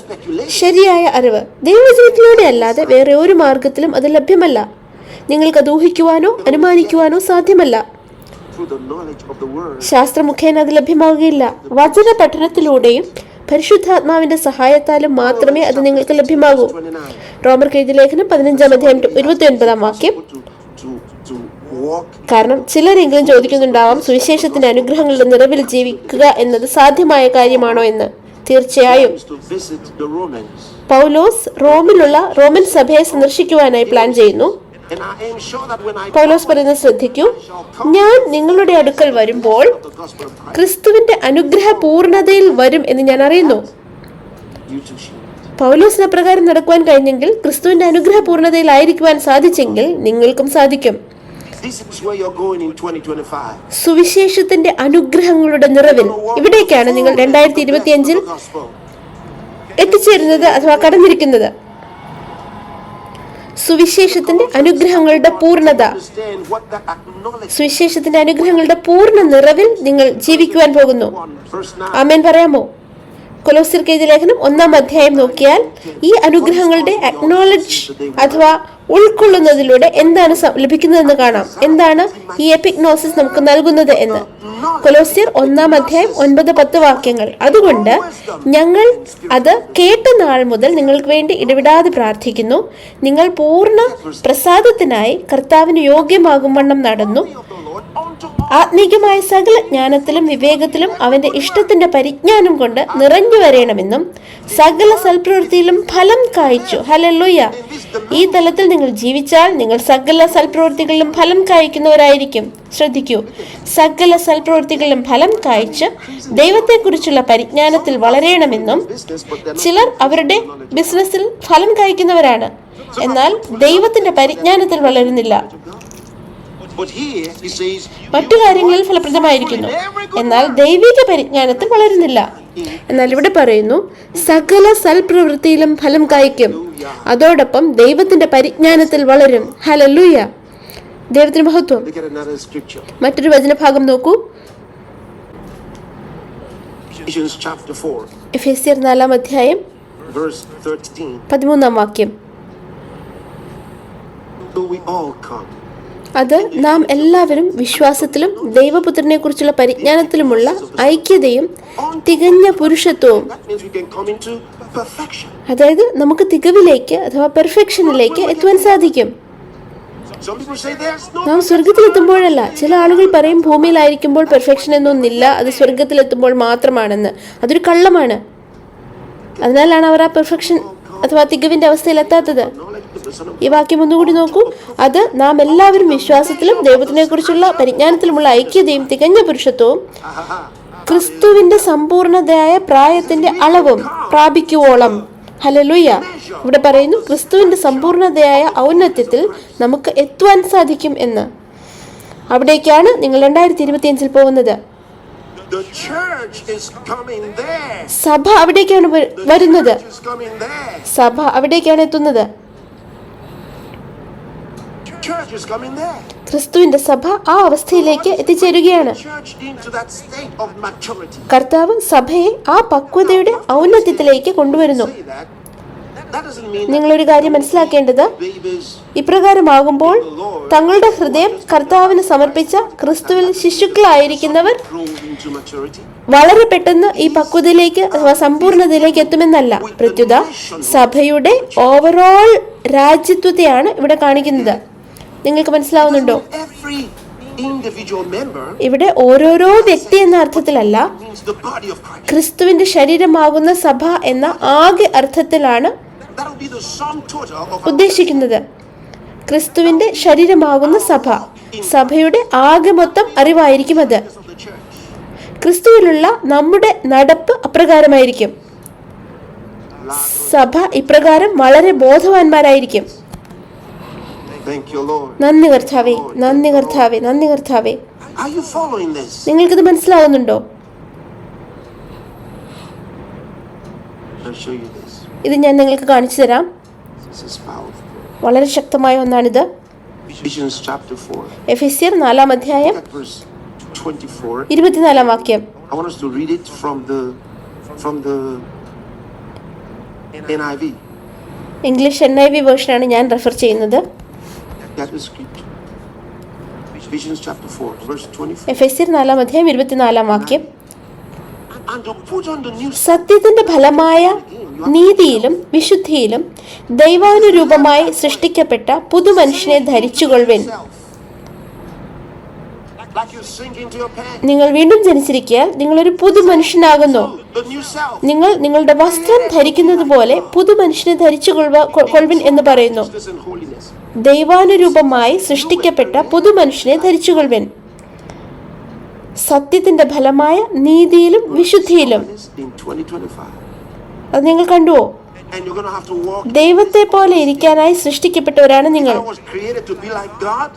ശരിയായ അറിവ്. ദൈവജനത്തിലൂടെ അല്ലാതെ വേറെ ഒരു മാർഗത്തിലും അത് ലഭ്യമല്ല. നിങ്ങൾക്കത് ഊഹിക്കുവാനോ അനുമാനിക്കുവാനോ സാധ്യമല്ല. through the knowledge of the word. ശാസ്ത്രമുഖേന അത് ലഭ്യമാവുകയില്ല. വചന പഠനത്തിലൂടെയും പരിശുദ്ധാത്മാവിന്റെ സഹായത്താലും മാത്രമേ അത് നിങ്ങൾക്ക് ലഭ്യമാകൂ. 29. റോമർക്ക് എഴുതിയ ലേഖനം 15-ാം അധ്യായം 29-ാം വാക്യം. To walk കാരണം ചിലരെങ്കിലും ചോദിക്കുന്നുണ്ടാവാം, സുവിശേഷത്തിന്റെ അനുഗ്രഹങ്ങളുടെ നിറവിൽ ജീവിക്കുക എന്നത് സാധ്യമായ കാര്യമാണോ എന്ന്. തീർച്ചയായും. is to visit the Romans. പൗലോസ് റോമിലുള്ള റോമൻ സഭയെ സന്ദർശിക്കുവാനായി പ്ലാൻ ചെയ്യുന്നു. And I am sure that when I പൗലോസ് പറയുന്നത് ശ്രദ്ധിക്കൂ. ഞാൻ നിങ്ങളുടെ അടുക്കൽ വരുമ്പോൾ the gospel of Christ, ക്രിസ്തുവിന്റെ അനുഗ്രഹ പൂർണ്ണതയിൽ വരും എന്ന് ഞാൻ അറിയുന്നു. you too shall. പൗലോസിന് അപ്രകാരം നടക്കുവാൻ കഴിഞ്ഞെങ്കിൽ, ക്രിസ്തുവിന്റെ അനുഗ്രഹ പൂർണ്ണതയിലായിരിക്കുവാൻ സാധിച്ചെങ്കിൽ നിങ്ങൾക്കും സാധിക്കും. This is where you're going in 2025. സുവിശേഷത്തിന്റെ അനുഗ്രഹങ്ങളുടെ നിറവിൽ ഇവിടേക്കാണ് നിങ്ങൾ 2025 Gospel. എത്തിച്ചേരുന്നത് അഥവാ കടന്നിരിക്കുന്നത്. സുവിശേഷത്തിന്റെ അനുഗ്രഹങ്ങളുടെ പൂർണ്ണത, Understand what that acknowledge. സുവിശേഷത്തിന്റെ അനുഗ്രഹങ്ങളുടെ പൂർണ്ണ നിറവിൽ നിങ്ങൾ ജീവിക്കുവാൻ പോകുന്നു. 1 verse 9. ആമേൻ പറയാമോ? കൊലോസ്യർക്ക് എഴുതിയ ലേഖനം 1-ാം അധ്യായം നോക്കിയാൽ ഈ അനുഗ്രഹങ്ങളുടെ അക്നോളജ് അഥവാ ഉൾക്കൊള്ളുന്നതിലൂടെ എന്താണ് ലഭിക്കുന്നതെന്ന് കാണാം. എന്താണ് ഈ എപ്പിഗ്നോസിസ് നമുക്ക് നൽകുന്നത് എന്ന്. കൊലോസ്യർ 1-ാം അധ്യായം 9-10 വാക്യങ്ങൾ. അതുകൊണ്ട് ഞങ്ങൾ അത് കേട്ട നാൾ മുതൽ നിങ്ങൾക്ക് വേണ്ടി ഇടവിടാതെ പ്രാർത്ഥിക്കുന്നു. നിങ്ങൾ പൂർണ്ണ പ്രസാദത്തിനായി കർത്താവിന് യോഗ്യമാകും വണ്ണം നടന്നു ആത്മീകമായ സകല ജ്ഞാനത്തിലും വിവേകത്തിലും അവന്റെ ഇഷ്ടത്തിന്റെ പരിജ്ഞാനം കൊണ്ട് നിറഞ്ഞു വരണമെന്നും സകല സൽപ്രവൃത്തിയിലും ഫലം കായ്ച്ചു. ഹല്ലേലൂയ. ഈ തലത്തിൽ നിങ്ങൾ ജീവിച്ചാൽ നിങ്ങൾ സകല സൽപ്രവൃത്തികളിലും ഫലം കായ്ക്കുന്നവരായിരിക്കും. ശ്രദ്ധിക്കൂ, സകല സൽപ്രവൃത്തികളിലും ഫലം കായ്ച്ച് ദൈവത്തെക്കുറിച്ചുള്ള പരിജ്ഞാനത്തിൽ വളരണമെന്നും. ചിലർ അവരുടെ ബിസിനസ്സിൽ ഫലം കായ്ക്കുന്നവരാണ്, എന്നാൽ ദൈവത്തിന്റെ പരിജ്ഞാനത്തിൽ വളരുന്നില്ല. But here he says, മറ്റു കാര്യങ്ങളിൽ ഫലപ്രദമായിരിക്കുന്നു, എന്നാൽ ദൈവിക പരിജ്ഞാനത്തിൽ വളരുന്നില്ല. എന്നാൽ ഇവിടെ പറയുന്നു, സകല സൽപ്രവൃത്തിയിലും ഫലം കായ്ക്കും, അതോടൊപ്പം ദൈവത്തിന്റെ പരിജ്ഞാനത്തിൽ വളരും. ഹല്ലേലൂയ. ദൈവത്തിന് മഹത്വം. look at another scripture. മറ്റൊരു വചനഭാഗം നോക്കൂ. Ephesians chapter 4, എഫേസ്യർ 4-ാം അധ്യായം verse 13. 13-ാം വാക്യം. So we all come. അത് നാം എല്ലാവരും വിശ്വാസത്തിലും ദൈവപുത്രനെ കുറിച്ചുള്ള പരിജ്ഞാനത്തിലുമുള്ള ഐക്യതയും തികഞ്ഞ പുരുഷത്വവും, That means we can come into perfection. അതായത് നമുക്ക് തികവിലേക്ക് അഥവാ പെർഫെക്ഷനിലേക്ക് എത്തുവാൻ സാധിക്കും. Some people say there's no. നാം സ്വർഗത്തിലെത്തുമ്പോഴല്ല. ചില ആളുകൾ പറയും ഭൂമിയിലായിരിക്കുമ്പോൾ പെർഫെക്ഷൻ എന്നൊന്നില്ല, അത് സ്വർഗത്തിലെത്തുമ്പോൾ മാത്രമാണെന്ന്. അതൊരു കള്ളമാണ്. അതിനാലാണ് അവർ ആ പെർഫെക്ഷൻ അഥവാ തികവിന്റെ അവസ്ഥയിൽ എത്താത്തത്. Knowledge to the Son of ഈ വാക്യം ഒന്നുകൂടി നോക്കൂ. അത് നാം എല്ലാവരും വിശ്വാസത്തിലും ദൈവത്തിനെ കുറിച്ചുള്ള പരിജ്ഞാനത്തിലുമുള്ള ഐക്യതയും തികഞ്ഞ പുരുഷത്വവും ക്രിസ്തുവിന്റെ സമ്പൂർണതയായ പ്രായത്തിന്റെ അളവും പ്രാപിക്കുവോളം. ഹല്ലേലൂയ. ഇവിടെ പറയുന്നു ക്രിസ്തുവിന്റെ സമ്പൂർണതയായ ഔന്നത്യത്തിൽ നമുക്ക് എത്തുവാൻ സാധിക്കും എന്ന്. അവിടേക്കാണ് നിങ്ങൾ 2025 പോകുന്നത്. The church is coming there. സഭ അവിടേക്കാണ് വരുന്നത്. Church is coming there. സഭ അവിടേക്കാണ് എത്തുന്നത്. Church is coming there. ക്രിസ്തുവിന്റെ സഭ ആ അവസ്ഥയിലേക്ക് എത്തിച്ചേരുകയാണ്. Church into that state of maturity. കർത്താവ് സഭയെ ആ പക്വതയുടെ ഔന്നത്യത്തിലേക്ക് കൊണ്ടുവരുന്നു. Say that. That doesn't mean നിങ്ങളൊരു കാര്യം മനസ്സിലാക്കേണ്ടത്, babies ഇപ്രകാരമാകുമ്പോൾ തങ്ങളുടെ ഹൃദയം കർത്താവിന് സമർപ്പിച്ച ക്രിസ്തുവിൽ ശിശുക്കളായിരിക്കുന്നവർ grow into maturity. വളരെ പെട്ടെന്ന് ഈ പക്വതയിലേക്ക് അഥവാ സമ്പൂർണതയിലേക്ക് എത്തുമെന്നല്ല. പ്രത്യുത സഭയുടെ ഓവറോൾ രാജ്യത്വത്തെയാണ് ഇവിടെ കാണിക്കുന്നത്. നിങ്ങൾക്ക് മനസ്സിലാവുന്നുണ്ടോ? Every individual member ഇവിടെ ഓരോരോ വ്യക്തി എന്ന അർത്ഥത്തിലല്ല, means the body of Christ. ക്രിസ്തുവിന്റെ ശരീരമാകുന്ന സഭ എന്ന ആകെ അർത്ഥത്തിലാണ് That will be the sum total of ഉദ്ദേശിക്കുന്നത്. ക്രിസ്തുവിന്റെ ശരീരമാകുന്ന സഭ, സഭയുടെ ആകെ മൊത്തം അറിവായിരിക്കും അത്. of the church. ക്രിസ്തുവിലുള്ള നമ്മുടെ നടപ്പ് അപ്രകാരമായിരിക്കും. സഭ ഇപ്രകാരം വളരെ ബോധവാന്മാരായിരിക്കും. Thank you, Lord. നന്ദി കർത്താവേ, നന്ദി കർത്താവേ, നന്ദി കർത്താവേ. Are you following this? നിങ്ങൾക്കിത് മനസ്സിലാവുന്നുണ്ടോ? I'll show you this. ഇത് ഞാൻ നിങ്ങൾക്ക് കാണിച്ചു തരാം. This is powerful. വളരെ ശക്തമായ ഒന്നാണിത്. Ephesians chapter 4. എഫെസ്യർ 4-ാം അധ്യായം Look at verse 24. 24-ാം വാക്യം. I want us to read it from the NIV. English NIV വേർഷനാണ് ഞാൻ റെഫർ ചെയ്യുന്നത്. That is scripture. Ephesians chapter 4, verse 24. എഫെസ്യർ 4-ാം അധ്യായം 24-ാം വാക്യം. And to put on the new സത്യത്തിന്റെ ഫലമായ നീതിയിലും വിശുദ്ധിയിലും ദൈവാനുരൂപമായി സൃഷ്ടിക്കപ്പെട്ട പുതുമനുഷ്യനെ ധരിച്ചുകൊള്ളുവിൻ. self. Like you sink into your pants. നിങ്ങൾ വീണ്ടും ജനിച്ചിരിക്കാൻ നിങ്ങളൊരു പുതുമനുഷ്യനാകുന്നു. The new self. നിങ്ങൾ നിങ്ങളുടെ വസ്ത്രം ധരിക്കുന്നത് പോലെ പുതുമനുഷ്യനെ ധരിച്ചുകൊള്ളുവിൻ എന്ന് പറയുന്നു. Justice and holiness. ദൈവാനുരൂപമായി സൃഷ്ടിക്കപ്പെട്ട പുതുമനുഷ്യനെ ധരിച്ചുകൊള്ളുവിൻ. സത്യത്തിന്റെ ഫലമായ നീതിയിലും വിശുദ്ധിയിലും. In 2025. അത് നിങ്ങൾ കണ്ടുവോ? And you're going to have to walk. ദൈവത്തെ പോലെ ഇരിക്കാനായി സൃഷ്ടിക്കപ്പെട്ടവരാണ് നിങ്ങൾ. I was created to be like God.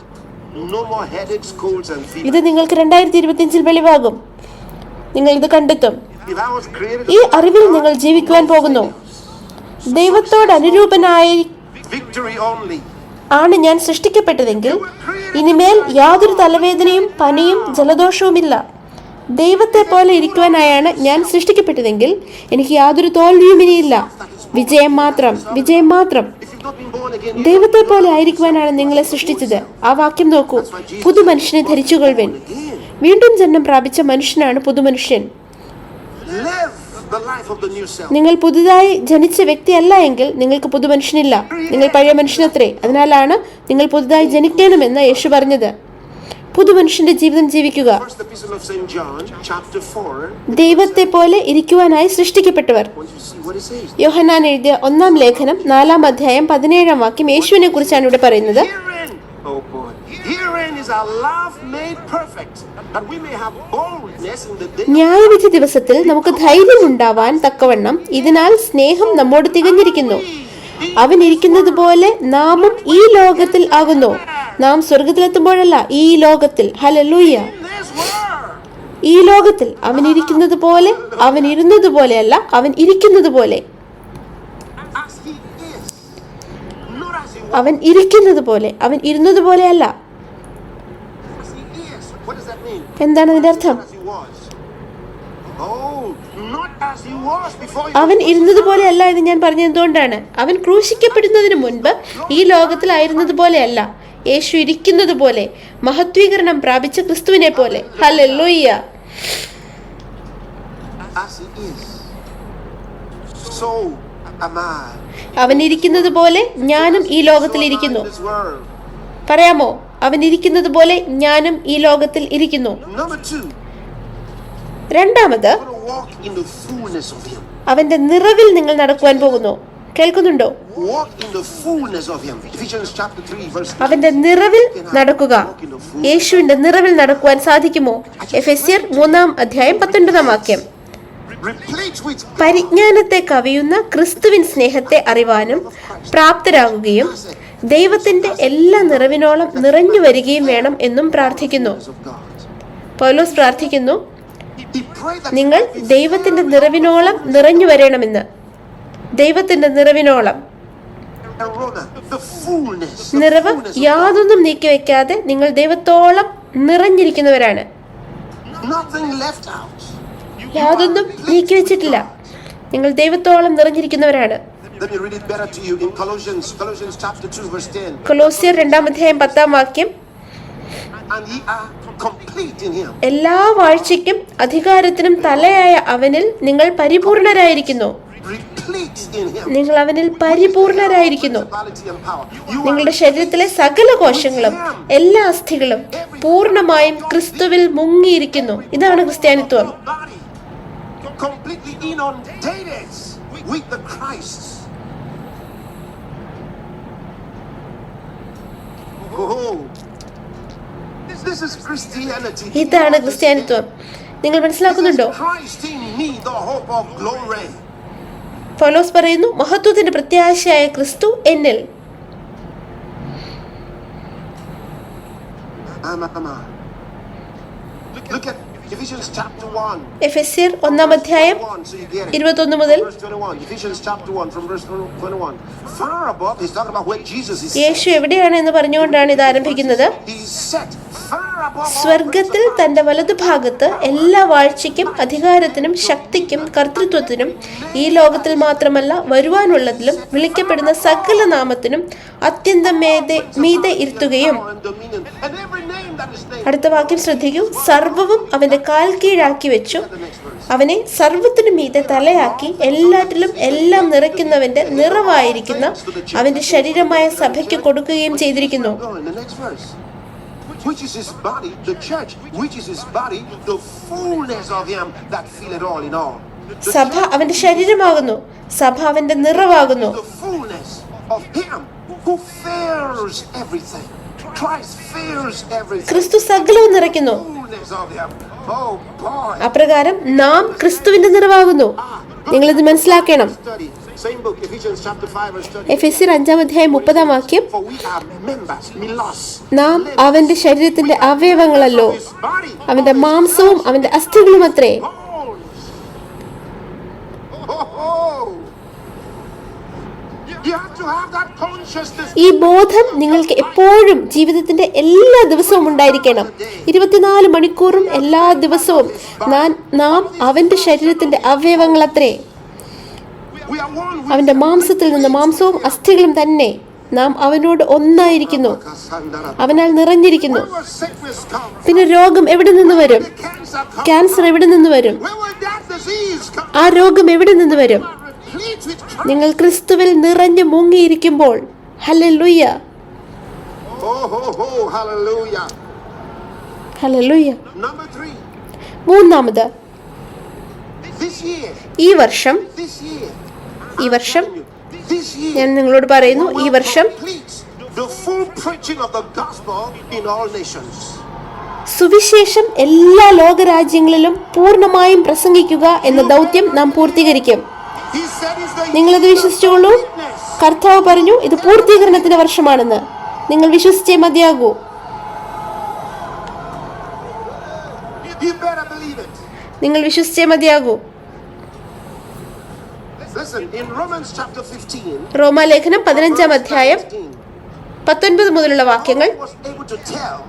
No more headaches, colds and fever. ഇത് നിങ്ങൾക്ക് 2025 വെളിവാകും. നിങ്ങൾ ഇത് കണ്ടെത്തും. If I was created ഈ to be like അറിവിൽ God, നിങ്ങൾ ജീവിക്കുവാൻ പോകുന്നു. ദൈവത്തോട് അനുരൂപനായി victory only. ആണ് ഞാൻ സൃഷ്ടിക്കപ്പെട്ടതെങ്കിൽ ഇനിമേൽ യാതൊരു തലവേദനയും പനിയും ജലദോഷവുമില്ല. ദൈവത്തെ പോലെ ഇരിക്കുവാനായാണ് ഞാൻ സൃഷ്ടിക്കപ്പെട്ടതെങ്കിൽ എനിക്ക് യാതൊരു തോൽവിയും ഇനിയില്ല. വിജയം മാത്രം, വിജയം മാത്രം. If you've not been born again, ദൈവത്തെ പോലെ ആയിരിക്കുവാനാണ് നിങ്ങളെ സൃഷ്ടിച്ചത്. ആ വാക്യം നോക്കൂ. പുതുമനുഷ്യനെ ധരിച്ചുകൊള്ളുവിൻ. വീണ്ടും ജന്മം പ്രാപിച്ച മനുഷ്യനാണ് പുതുമനുഷ്യൻ. live the life of the new self. നിങ്ങൾ പുതുതായി ജനിച്ച വ്യക്തിയല്ല എങ്കിൽ നിങ്ങൾക്ക് പുതുമനുഷ്യനില്ല. നിങ്ങൾ പഴയ മനുഷ്യനത്രേ. അതിനാലാണ് നിങ്ങൾ പുതുതായി ജനിക്കണമെന്ന് യേശു പറഞ്ഞത്. പുതുമനുഷ്യന്റെ ജീവിതം ജീവിക്കുക. First epistle of St. John, chapter 4. ദൈവത്തെ പോലെ ഇരിക്കുവാനായി സൃഷ്ടിക്കപ്പെട്ടവർ. I want you to see what it says. യോഹന്നാൻ എഴുതിയ 1-ാം ലേഖനം 4-ാം അധ്യായം 17-ാം വാക്യം യേശുവിനെ കുറിച്ചാണ് ഇവിടെ പറയുന്നത്. Herein, oh boy, herein is our love made perfect, that we may have boldness in the day. ന്യായവിധി ദിവസത്തിൽ നമുക്ക് ധൈര്യമുണ്ടാവാൻ തക്കവണ്ണം ഇതിനാൽ സ്നേഹം നമ്മോട് തികഞ്ഞിരിക്കുന്നു. അവൻ ഇരിക്കുന്നത് പോലെ നാമും ഈ ലോകത്തിൽ ആകുന്നു. നാം സ്വർഗത്തിലെത്തുമ്പോഴല്ല, ഈ ലോകത്തിൽ. ഹല്ലേലൂയ. This world, ഈ ലോകത്തിൽ അവൻ ഇരിക്കുന്നത് പോലെ, അവൻ ഇരുന്നത് പോലെയല്ല, അവൻ ഇരിക്കുന്നത് പോലെ. as he is, not as he was. അവൻ ഇരിക്കുന്നത് പോലെ, അവൻ ഇരുന്നത് പോലെയല്ല. As he is. What does that mean? എന്താണ് അതിന്റെ അർത്ഥം? As he was. Oh, not as he was before he അവൻ was ഇരുന്നത് പോലെയല്ല എന്ന് ഞാൻ പറഞ്ഞത് എന്തുകൊണ്ടാണ്? അവൻ ക്രൂശിക്കപ്പെടുന്നതിന് മുൻപ് ഈ ലോകത്തിലായിരുന്നത് പോലെയല്ല. യേശു ഇരിക്കുന്നത് പോലെ, മഹത്വീകരണം പ്രാപിച്ച ക്രിസ്തുവിനെ പോലെ. Hallelujah. as he is. So am I. അവൻ ഇരിക്കുന്നത് പോലെ ഞാനും ഈ ലോകത്തിൽ ഇരിക്കുന്നു. In this world. പറയാമോ? അവൻ ഇരിക്കുന്നത് പോലെ ഞാനും ഈ ലോകത്തിൽ ഇരിക്കുന്നു. Number 2, രണ്ടാമത്, I'm going to walk in the fullness of him. അവന്റെ നിറവിൽ നിങ്ങൾ നടക്കുവാൻ പോകുന്നു. കേൾക്കുന്നുണ്ടോ? Walk in the fullness of him. Ephesians chapter 3 verse 3. അവന്റെ നിറവിൽ നടക്കുക. യേശുവിന്റെ നിറവിൽ നടക്കുവാൻ സാധിക്കുമോ? എഫെസ്യർ 3:19 Replete with പരിജ്ഞാനത്തെ കവിയുന്ന ക്രിസ്തുവിൻ സ്നേഹത്തെ അറിവാനും പ്രാപ്തരാകുകയും ദൈവത്തിന്റെ എല്ലാ നിറവിനോളം നിറഞ്ഞു വരികയും വേണം എന്നും പ്രാർത്ഥിക്കുന്നു. of God. പൗലോസ് പ്രാർത്ഥിക്കുന്നു, He prayed that നിങ്ങൾ ദൈവത്തിന്റെ നിറവിനോളം നിറഞ്ഞു വരണമെന്ന്. ദൈവത്തിന്റെ നിറവിനോളം, aroma, the fullness, നിറവ് യാതൊന്നും നീക്കിവെക്കാതെ നിങ്ങൾ ദൈവത്തോളം നിറഞ്ഞിരിക്കുന്നവരാണ്. nothing left out. യാതൊന്നും നീക്കിവെച്ചിട്ടില്ല. നിങ്ങൾ ദൈവത്തോളം നിറഞ്ഞിരിക്കുന്നവരാണ്. Let me read it better to you in Colossians chapter 2 verse 10. കൊലോസ്യർ 2:10 And ye are complete in him. എല്ലാ വാഴ്ചയ്ക്കും അധികാരത്തിനും തലയായ അവനിൽ നിങ്ങൾ പരിപൂർണരായിരിക്കുന്നു. Replete in him. നിങ്ങൾ അവനിൽ പരിപൂർണരായിരിക്കുന്നു. Principality and power. You are നിങ്ങളുടെ ശരീരത്തിലെ സകല കോശങ്ങളും എല്ലാ അസ്ഥികളും പൂർണ്ണമായും ക്രിസ്തുവിൽ മുങ്ങിയിരിക്കുന്നു. ഇതാണ് ക്രിസ്ത്യാനിത്വം. body completely inundated with the Christ. Oh, this is Christianity. ഇതാണ് ക്രിസ്ത്യാനിത്വം. നിങ്ങൾ മനസ്സിലാക്കുന്നുണ്ടോ? Christ in me, the hope of glory. പൗലോസ് പറയുന്നു, മഹത്വത്തിന്റെ പ്രത്യാശയായ ക്രിസ്തു എന്നിൽ. Look at Ephesians chapter 1. എഫെസ്യർ 1:21 മുതൽ Verse 21. Ephesians chapter 1 from verse 21. Far above, he's talking about where Jesus is. യേശു എവിടെയാണ് എന്ന് പറഞ്ഞുകൊണ്ടാണ് ഇത് ആരംഭിക്കുന്നത്. He's set far above all സ്വർഗത്തിൽ തന്റെ വലതുഭാഗത്ത് എല്ലാ വാഴ്ചയ്ക്കും അധികാരത്തിനും ശക്തിക്കും കർത്തൃത്വത്തിനും ഈ ലോകത്തിൽ മാത്രമല്ല വരുവാനുള്ളതിലും വിളിക്കപ്പെടുന്ന സകല നാമത്തിനും അത്യന്തം മീതെ ഇരുത്തുകയും. power and dominion and every name that is named. അടുത്ത വാക്യം ശ്രദ്ധിക്കൂ. സർവവും അവന്റെ കാൽ കീഴാക്കി വെച്ചു അവനെ സർവത്തിനു മീതെ തലയാക്കി എല്ലാറ്റിലും എല്ലാം നിറയ്ക്കുന്നവന്റെ നിറവായിരിക്കുന്ന അവന്റെ ശരീരമായ സഭയ്ക്ക് കൊടുക്കുകയും ചെയ്തിരിക്കുന്നു. Go in the next verse. Which is his body, the church, which is his body, the fullness of him that filleth all in all. സഭ അവന്റെ ശരീരമാകുന്നു. സഭ അവന്റെ നിറവാകുന്നു. The fullness of him who fills everything. Christ fills everything. ക്രിസ്തു സകലവും നിറയ്ക്കുന്നു. Fullness of him. Oh boy. അപ്രകാരം നാം ക്രിസ്തുവിന്റെ നിറവാകുന്നു. നിങ്ങളിത് മനസ്സിലാക്കണം. Study. Same book, Ephesians chapter 5 verse 30. എഫെസ്യർ 5:30 For we are members, milos. നാം അവന്റെ ശരീരത്തിന്റെ അവയവങ്ങളല്ലോ, His body. അവന്റെ മാംസവും അവന്റെ അസ്ഥികളും അത്രേ. Bones. Oh. You have to have that consciousness. ഈ ബോധം നിങ്ങൾക്ക് എപ്പോഴും ജീവിതത്തിന്റെ എല്ലാ ദിവസവും ഉണ്ടായിരിക്കണം. 24 മണിക്കൂറും എല്ലാ ദിവസവും നാം അവന്റെ ശരീരത്തിന്റെ അവയവങ്ങളത്രേ. We are one with അവന്റെ മാംസത്തിൽ നിന്ന് മാംസവും അസ്ഥികളും തന്നെ. നാം അവനോട് ഒന്നായിരിക്കുന്നു, അവനാൽ നിറഞ്ഞിരിക്കുന്നു. Where will sickness come? പിന്നെ രോഗം എവിടെ നിന്ന് വരും? Cancer come. ക്യാൻസർ എവിടെ നിന്ന് വരും? Where will that disease come? ആ രോഗം എവിടെ നിന്ന് വരും? Replete with Christ. നിങ്ങൾ ക്രിസ്തുവിൽ നിറഞ്ഞു മുങ്ങിയിരിക്കുമ്പോൾ. Hallelujah, Oh, hallelujah. Hallelujah. Number 3. മൂന്നാമത്, This year. ഈ വർഷം This year. This year. ഞാൻ നിങ്ങളോട് പറയുന്നു, ഈ വർഷം Complete the full preaching of the gospel in all nations. സുവിശേഷം എല്ലാ ലോകരാജ്യങ്ങളിലും പൂർണ്ണമായും പ്രസംഗിക്കുക എന്ന ദൗത്യം നാം പൂർത്തീകരിക്കും. He said it's the നിങ്ങളത് വിശ്വസിച്ചുകൊള്ളൂ. കർത്താവ് പറഞ്ഞു, ഇത് പൂർത്തീകരണത്തിന്റെ വർഷമാണെന്ന്. നിങ്ങൾ വിശ്വസിച്ചേ മതിയാകൂ. You better believe it. നിങ്ങൾ വിശ്വസിച്ചേ മതിയാകൂ. Listen, in Romans chapter 15, റോമാലേഖനം 15 19 മുതലുള്ള വാക്യങ്ങൾ, was able to tell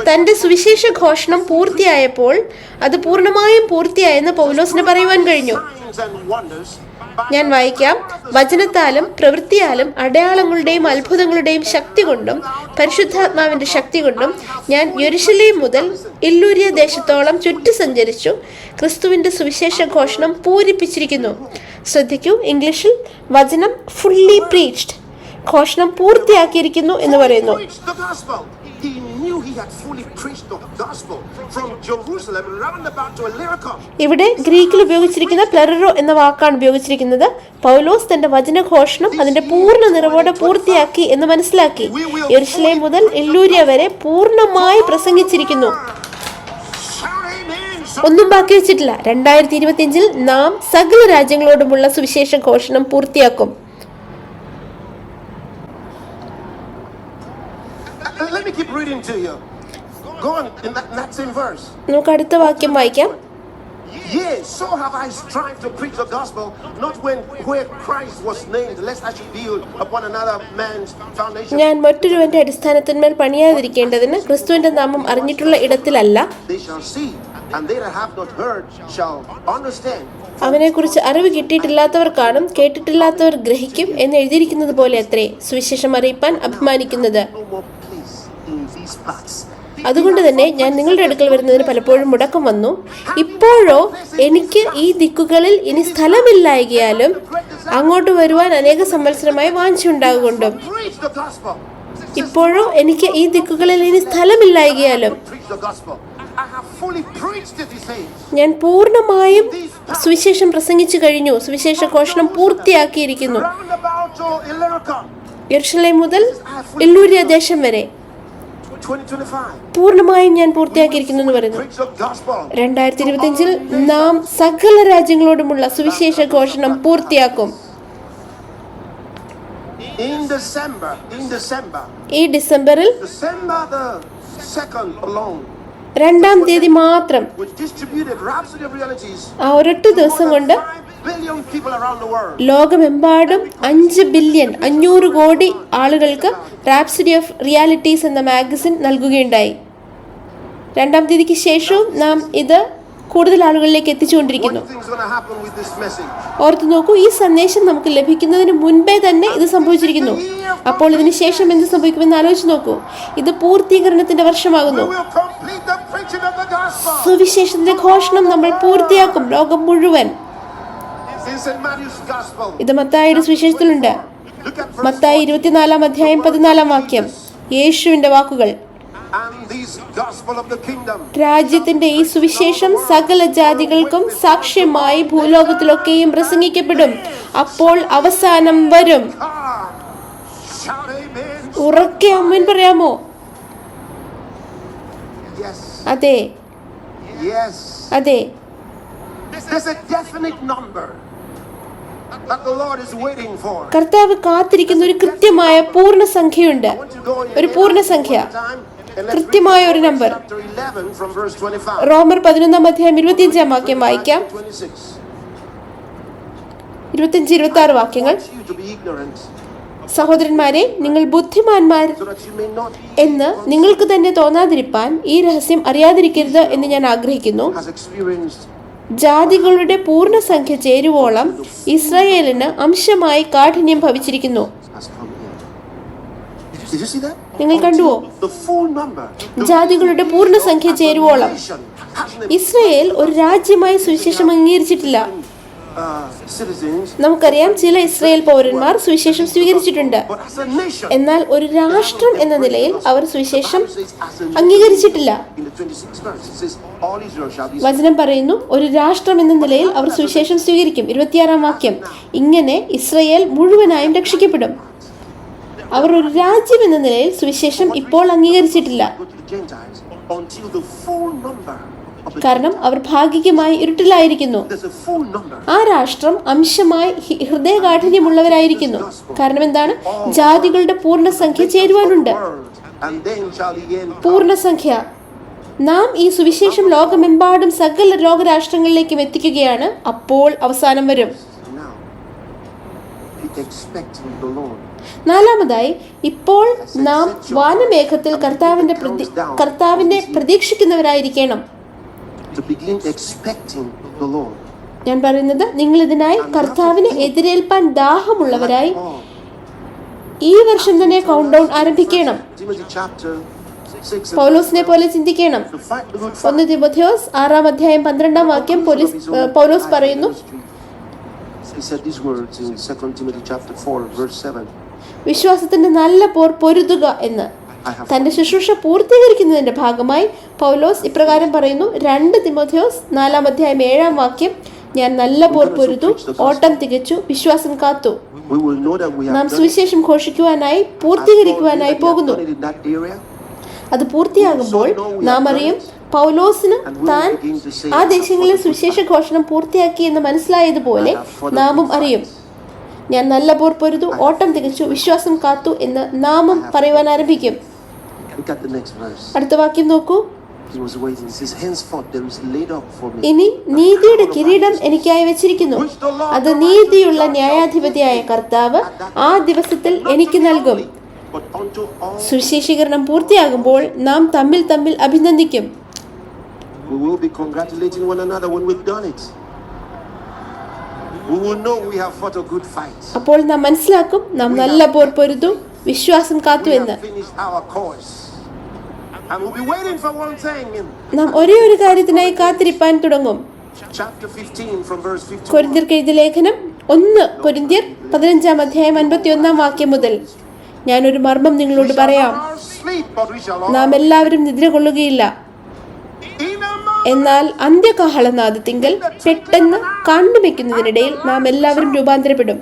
തന്റെ സുവിശേഷ ഘോഷണം പൂർത്തിയായപ്പോൾ അത് പൂർണ്ണമായും പൂർത്തിയായെന്ന് പൗലോസിന് പറയുവാൻ കഴിഞ്ഞു. signs and wonders ഞാൻ വായിക്കാം. വചനത്താലും പ്രവൃത്തിയാലും അടയാളങ്ങളുടെയും അത്ഭുതങ്ങളുടെയും ശക്തി കൊണ്ടും പരിശുദ്ധാത്മാവിന്റെ ശക്തി കൊണ്ടും ഞാൻ യെരുശലേം മുതൽ ഇല്ലൂരിയ ദേശത്തോളം ചുറ്റി സഞ്ചരിച്ചു ക്രിസ്തുവിന്റെ സുവിശേഷ ഘോഷണം പൂരിപ്പിച്ചിരിക്കുന്നു. ശ്രദ്ധിക്കൂ, ഇംഗ്ലീഷിൽ വചനം ഫുള്ളി പ്രീച്ച്ഡ്, ഘോഷണം പൂർത്തിയാക്കിയിരിക്കുന്നു എന്ന് പറയുന്നു. preached the gospel. He knew he had fully preached the gospel from Jerusalem roundabout to Illyricum. ഇവിടെ ഗ്രീക്കിൽ ഉപയോഗിച്ചിരിക്കുന്ന പ്ലെറോ എന്ന വാക്കാണ് ഉപയോഗിച്ചിരിക്കുന്നത്. പൗലോസ് തന്റെ വചനഘോഷണം അതിന്റെ പൂർണ്ണ നിറവോടെ പൂർത്തിയാക്കി എന്ന് മനസ്സിലാക്കി. യെരുശലേം മുതൽ ഇല്ലൂരിയ വരെ പൂർണ്ണമായി പ്രസംഗിച്ചിരിക്കുന്നു. ഒന്നും ബാക്കി വെച്ചിട്ടില്ല. 2025 നാം സകല രാജ്യങ്ങളോടുമുള്ള സുവിശേഷ ഘോഷണം പൂർത്തിയാക്കും. Let me keep reading to you. Go on in that same verse. നമുക്ക് അടുത്ത വാക്യം വായിക്കാം. Yea, so have I strived to preach the gospel, not where Christ was named, lest I should build upon another man's foundation. ഞാൻ മറ്റൊരുവന്റെ അടിസ്ഥാനത്തിന്മേൽ പണിയാതിരിക്കേണ്ടതിന് ക്രിസ്തുവിന്റെ നാമം അറിഞ്ഞിട്ടുള്ള ഇടത്തിലല്ല. They shall see, and they that have not heard shall understand. അവനെക്കുറിച്ച് അറിവ് കിട്ടിയിട്ടില്ലാത്തവർ കാണും, കേട്ടിട്ടില്ലാത്തവർ ഗ്രഹിക്കും എന്ന് എഴുതിയിരിക്കുന്നത് പോലെ അത്രേ സുവിശേഷം അറിയിപ്പാൻ അഭിമാനിക്കുന്നത്. No more place in these parts. അതുകൊണ്ട് തന്നെ ഞാൻ നിങ്ങളുടെ അടുക്കൽ വരുന്നതിന് പലപ്പോഴും മുടക്കം വന്നു. ഇപ്പോഴോ എനിക്ക് ഈ ദിക്കുകളിൽ ഇനി സ്ഥലമില്ലായകയാലും അങ്ങോട്ട് വരുവാൻ അനേക സംവത്സരമായി വാഞ്ചയുണ്ടാകൊണ്ടും. Preach the gospel. ഇപ്പോഴോ എനിക്ക് ഈ ദിക്കുകളിൽ ഇനി സ്ഥലമില്ലായകയാലും Preach the gospel. I have fully preached it, he says. ഞാൻ പൂർണ്ണമായും സുവിശേഷം പ്രസംഗിച്ചു കഴിഞ്ഞു. സുവിശേഷ ഘോഷണം പൂർത്തിയാക്കിയിരിക്കുന്നു. Roundabout to Illyricum. യെരുശലേം മുതൽ ഇല്ലൂരിയ ദേശം വരെ 2025. പൂർണ്ണമായും ഞാൻ പൂർത്തിയാക്കിയിരിക്കുന്നു എന്ന് പറയുന്നു. Preach the gospel. 2025 നാം സകല രാജ്യങ്ങളോടുമുള്ള സുവിശേഷ ഘോഷണം പൂർത്തിയാക്കും. In December, ഈ ഡിസംബറിൽ December the 2nd alone, 2-ാം തീയതി മാത്രം which distributed Rhapsody of Realities ആ ഒരൊറ്റ ദിവസം കൊണ്ട് 5 billion people around the world. ലോകമെമ്പാടും 5 ബില്യൺ 500 കോടി ആളുകൾക്ക് റാപ്സഡി ഓഫ് റിയാലിറ്റീസ് എന്ന മാഗസിൻ നൽകുകയുണ്ടായി. 2-ാം തീയതിക്ക് ശേഷവും നാം ഇത് കൂടുതൽ ആളുകളിലേക്ക് എത്തിച്ചുകൊണ്ടിരിക്കുന്നു. What things going to happen with this message? ഓർത്തു നോക്കൂ, ഈ സന്ദേശം നമുക്ക് ലഭിക്കുന്നതിന് മുൻപേ തന്നെ ഇത് സംഭവിച്ചിരിക്കുന്നു. അപ്പോൾ ഇതിന് ശേഷം എന്ത് സംഭവിക്കുമെന്ന് ആലോചിച്ച് നോക്കൂ. ഇത് പൂർത്തീകരണത്തിന്റെ വർഷമാകുന്നു. We will complete the preaching of the gospel. സുവിശേഷത്തിന്റെ ഘോഷണം നമ്മൾ പൂർത്തിയാക്കും ലോകം മുഴുവൻ. It's in Matthew's gospel. ഇത് മത്തായിയുടെ സുവിശേഷത്തിലുണ്ട്. Look at verse മത്തായി 24-ാം അധ്യായം 14-ാം വാക്യം. യേശുവിന്റെ വാക്കുകൾ, and this gospel of the kingdom. രാജ്യത്തിന്റെ ഈ സുവിശേഷം സകല ജാതികൾക്കും സാക്ഷ്യമായി ഭൂലോകത്തിലൊക്കെയും പ്രസംഗിക്കപ്പെടും. അപ്പോൾ അവസാനം വരും. Shout amen. ഉറക്കെ അമ്മൻ പറയാമോ? Yes. അതെ, Yes. അതെ. There's a definite number that the Lord is waiting for. കർത്താവ് കാത്തിരിക്കുന്ന ഒരു കൃത്യമായ പൂർണ്ണസംഖ്യയുണ്ട്. I want you to go in ഒരു പൂർണ്ണസംഖ്യ, കൃത്യമായ ഒരു നമ്പർ. chapter 11 from verse 25. റോമർ 11-ാം അധ്യായം 25-ാം വാക്യം വായിക്കാം. 26. 25-26 വാക്യങ്ങൾ. I want you to be ignorant സഹോദരന്മാരെ, നിങ്ങൾ ബുദ്ധിമാന്മാർ so that you may not എന്ന് നിങ്ങൾക്ക് തന്നെ തോന്നാതിരിപ്പാൻ ഈ രഹസ്യം അറിയാതിരിക്കരുത് എന്ന് ഞാൻ ആഗ്രഹിക്കുന്നു. has experienced ജാതികളുടെ പൂർണ്ണസംഖ്യ ചേരുവോളം ഇസ്രായേലിന് അംശമായി കാഠിന്യം ഭവിച്ചിരിക്കുന്നു. has come in. Did you see that? നിങ്ങൾ കണ്ടുവോ? The full number. ജാതികളുടെ പൂർണ്ണസംഖ്യ ചേരുവോളം Nation hasn't ഇസ്രായേൽ ഒരു രാജ്യമായി സുവിശേഷം അംഗീകരിച്ചിട്ടില്ല. citizens, നമുക്കറിയാം, ചില ഇസ്രായേൽ പൗരന്മാർ സുവിശേഷം സ്വീകരിച്ചിട്ടുണ്ട്. but as a nation. എന്നാൽ ഒരു രാഷ്ട്രം എന്ന നിലയിൽ അവർ സുവിശേഷം The Bible says, as a nation. അംഗീകരിച്ചിട്ടില്ല. In the 26th verse, it says, all Israel shall be വചനം പറയുന്നു, ഒരു രാഷ്ട്രം എന്ന നിലയിൽ അവർ സുവിശേഷം സ്വീകരിക്കും. 26-ാം വാക്യം, ഇങ്ങനെ ഇസ്രായേൽ മുഴുവനായും രക്ഷിക്കപ്പെടും. അവർ ഒരു രാജ്യം എന്ന നിലയിൽ സുവിശേഷം ഇപ്പോൾ അംഗീകരിച്ചിട്ടില്ല. go to the Gentiles until the full number of the കാരണം അവർ ഭാഗികമായി ഇരുട്ടിലായിരിക്കുന്നു. there's a full number. ആ രാഷ്ട്രം അംശമായി ഹൃദയകാഠിന്യമുള്ളവരായിരിക്കുന്നു. കാരണം എന്താണ്? ജാതികളുടെ പൂർണ്ണസംഖ്യ ചേരുവാനുണ്ട്. And then shall the end പൂർണ്ണസംഖ്യ. നാം ഈ സുവിശേഷം ലോകമെമ്പാടും സകല ലോകരാഷ്ട്രങ്ങളിലേക്കും എത്തിക്കുകയാണ്. അപ്പോൾ അവസാനം വരും. now be expecting the Lord. 4-മതായി, ഇപ്പോൾ നാം വാനമേഘത്തിൽ കർത്താവിനെ പ്രതീക്ഷിക്കുന്നവരായിരിക്കണം. To begin expecting the Lord. ഞാൻ പറയുന്നത്, നിങ്ങൾ ഇതിനായി കർത്താവിനെ എതിരേൽപ്പാൻ ദാഹമുള്ളവരായി ഈ വർഷം തന്നെ കൗണ്ട് ഡൗൺ ആരംഭിക്കണം. Timothy chapter 6 പൗലോസിനെ പോലെ ചിന്തിക്കണം. to fight the good 1 തിമോഥെയോസ് 6-ാം അധ്യായം 12-ാം വാക്യം പൗലോസ് പറയുന്നു. He said these words in 2 Timothy chapter 4 verse 7. വിശ്വാസത്തിന്റെ നല്ല പോർ പൊരുതുക എന്ന്. തന്റെ ശുശ്രൂഷ പൂർത്തീകരിക്കുന്നതിന്റെ ഭാഗമായി പൗലോസ് ഇപ്രകാരം പറയുന്നു. 2 തിമോഥെയോസ് 4:7 ഞാൻ നല്ല പോർ പൊരുതു, ഓട്ടം തികച്ചു, വിശ്വാസം കാത്തു. നാം സുവിശേഷം ഘോഷിക്കുവാനായി പൂർത്തീകരിക്കുവാനായി പോകുന്നു. അത് പൂർത്തിയാകുമ്പോൾ നാം അറിയും പൗലോസിന് താൻ ആ ദേശങ്ങളിൽ സുവിശേഷ ഘോഷണം പൂർത്തിയാക്കി എന്ന് മനസ്സിലായതുപോലെ നാമും അറിയും. ഞാൻ നല്ല പോർ പൊരുതു, ഓട്ടം തികച്ചു, വിശ്വാസം കാത്തു എന്ന് നാമും പറയുവാൻ ആരംഭിക്കും. അടുത്ത വാക്യം നോക്കൂ. ഇനി നീതിയുടെ കിരീടം എനിക്കായി വെച്ചിരിക്കുന്നു, അത് നീതിയുള്ള ന്യായാധിപതിയായ കർത്താവ് ആ ദിവസത്തിൽ എനിക്ക് നൽകും. സുവിശേഷീകരണം പൂർത്തിയാകുമ്പോൾ നാം തമ്മിൽ തമ്മിൽ അഭിനന്ദിക്കും. അപ്പോൾ നാം മനസ്സിലാക്കും നാം നല്ല പോർ പൊരുതു, വിശ്വാസം കാത്തു എന്ന്. നാം ഒരേ ഒരു കാര്യത്തിനായി കാത്തിരിപ്പാൻ തുടങ്ങും. കൊരിന്ത്യർക്ക് എഴുതിയ ലേഖനം 1 കൊരിന്ത്യർ 15:51 മുതൽ. ഞാനൊരു മർമ്മം നിങ്ങളോട് പറയാം, നാം എല്ലാവരും നിദ്ര കൊള്ളുകയില്ല, എന്നാൽ അന്ത്യകാഹളനാദത്തിങ്കൽ പെട്ടെന്ന് കണ്ണുവെക്കുന്നതിനിടയിൽ നാം എല്ലാവരും രൂപാന്തരപ്പെടും.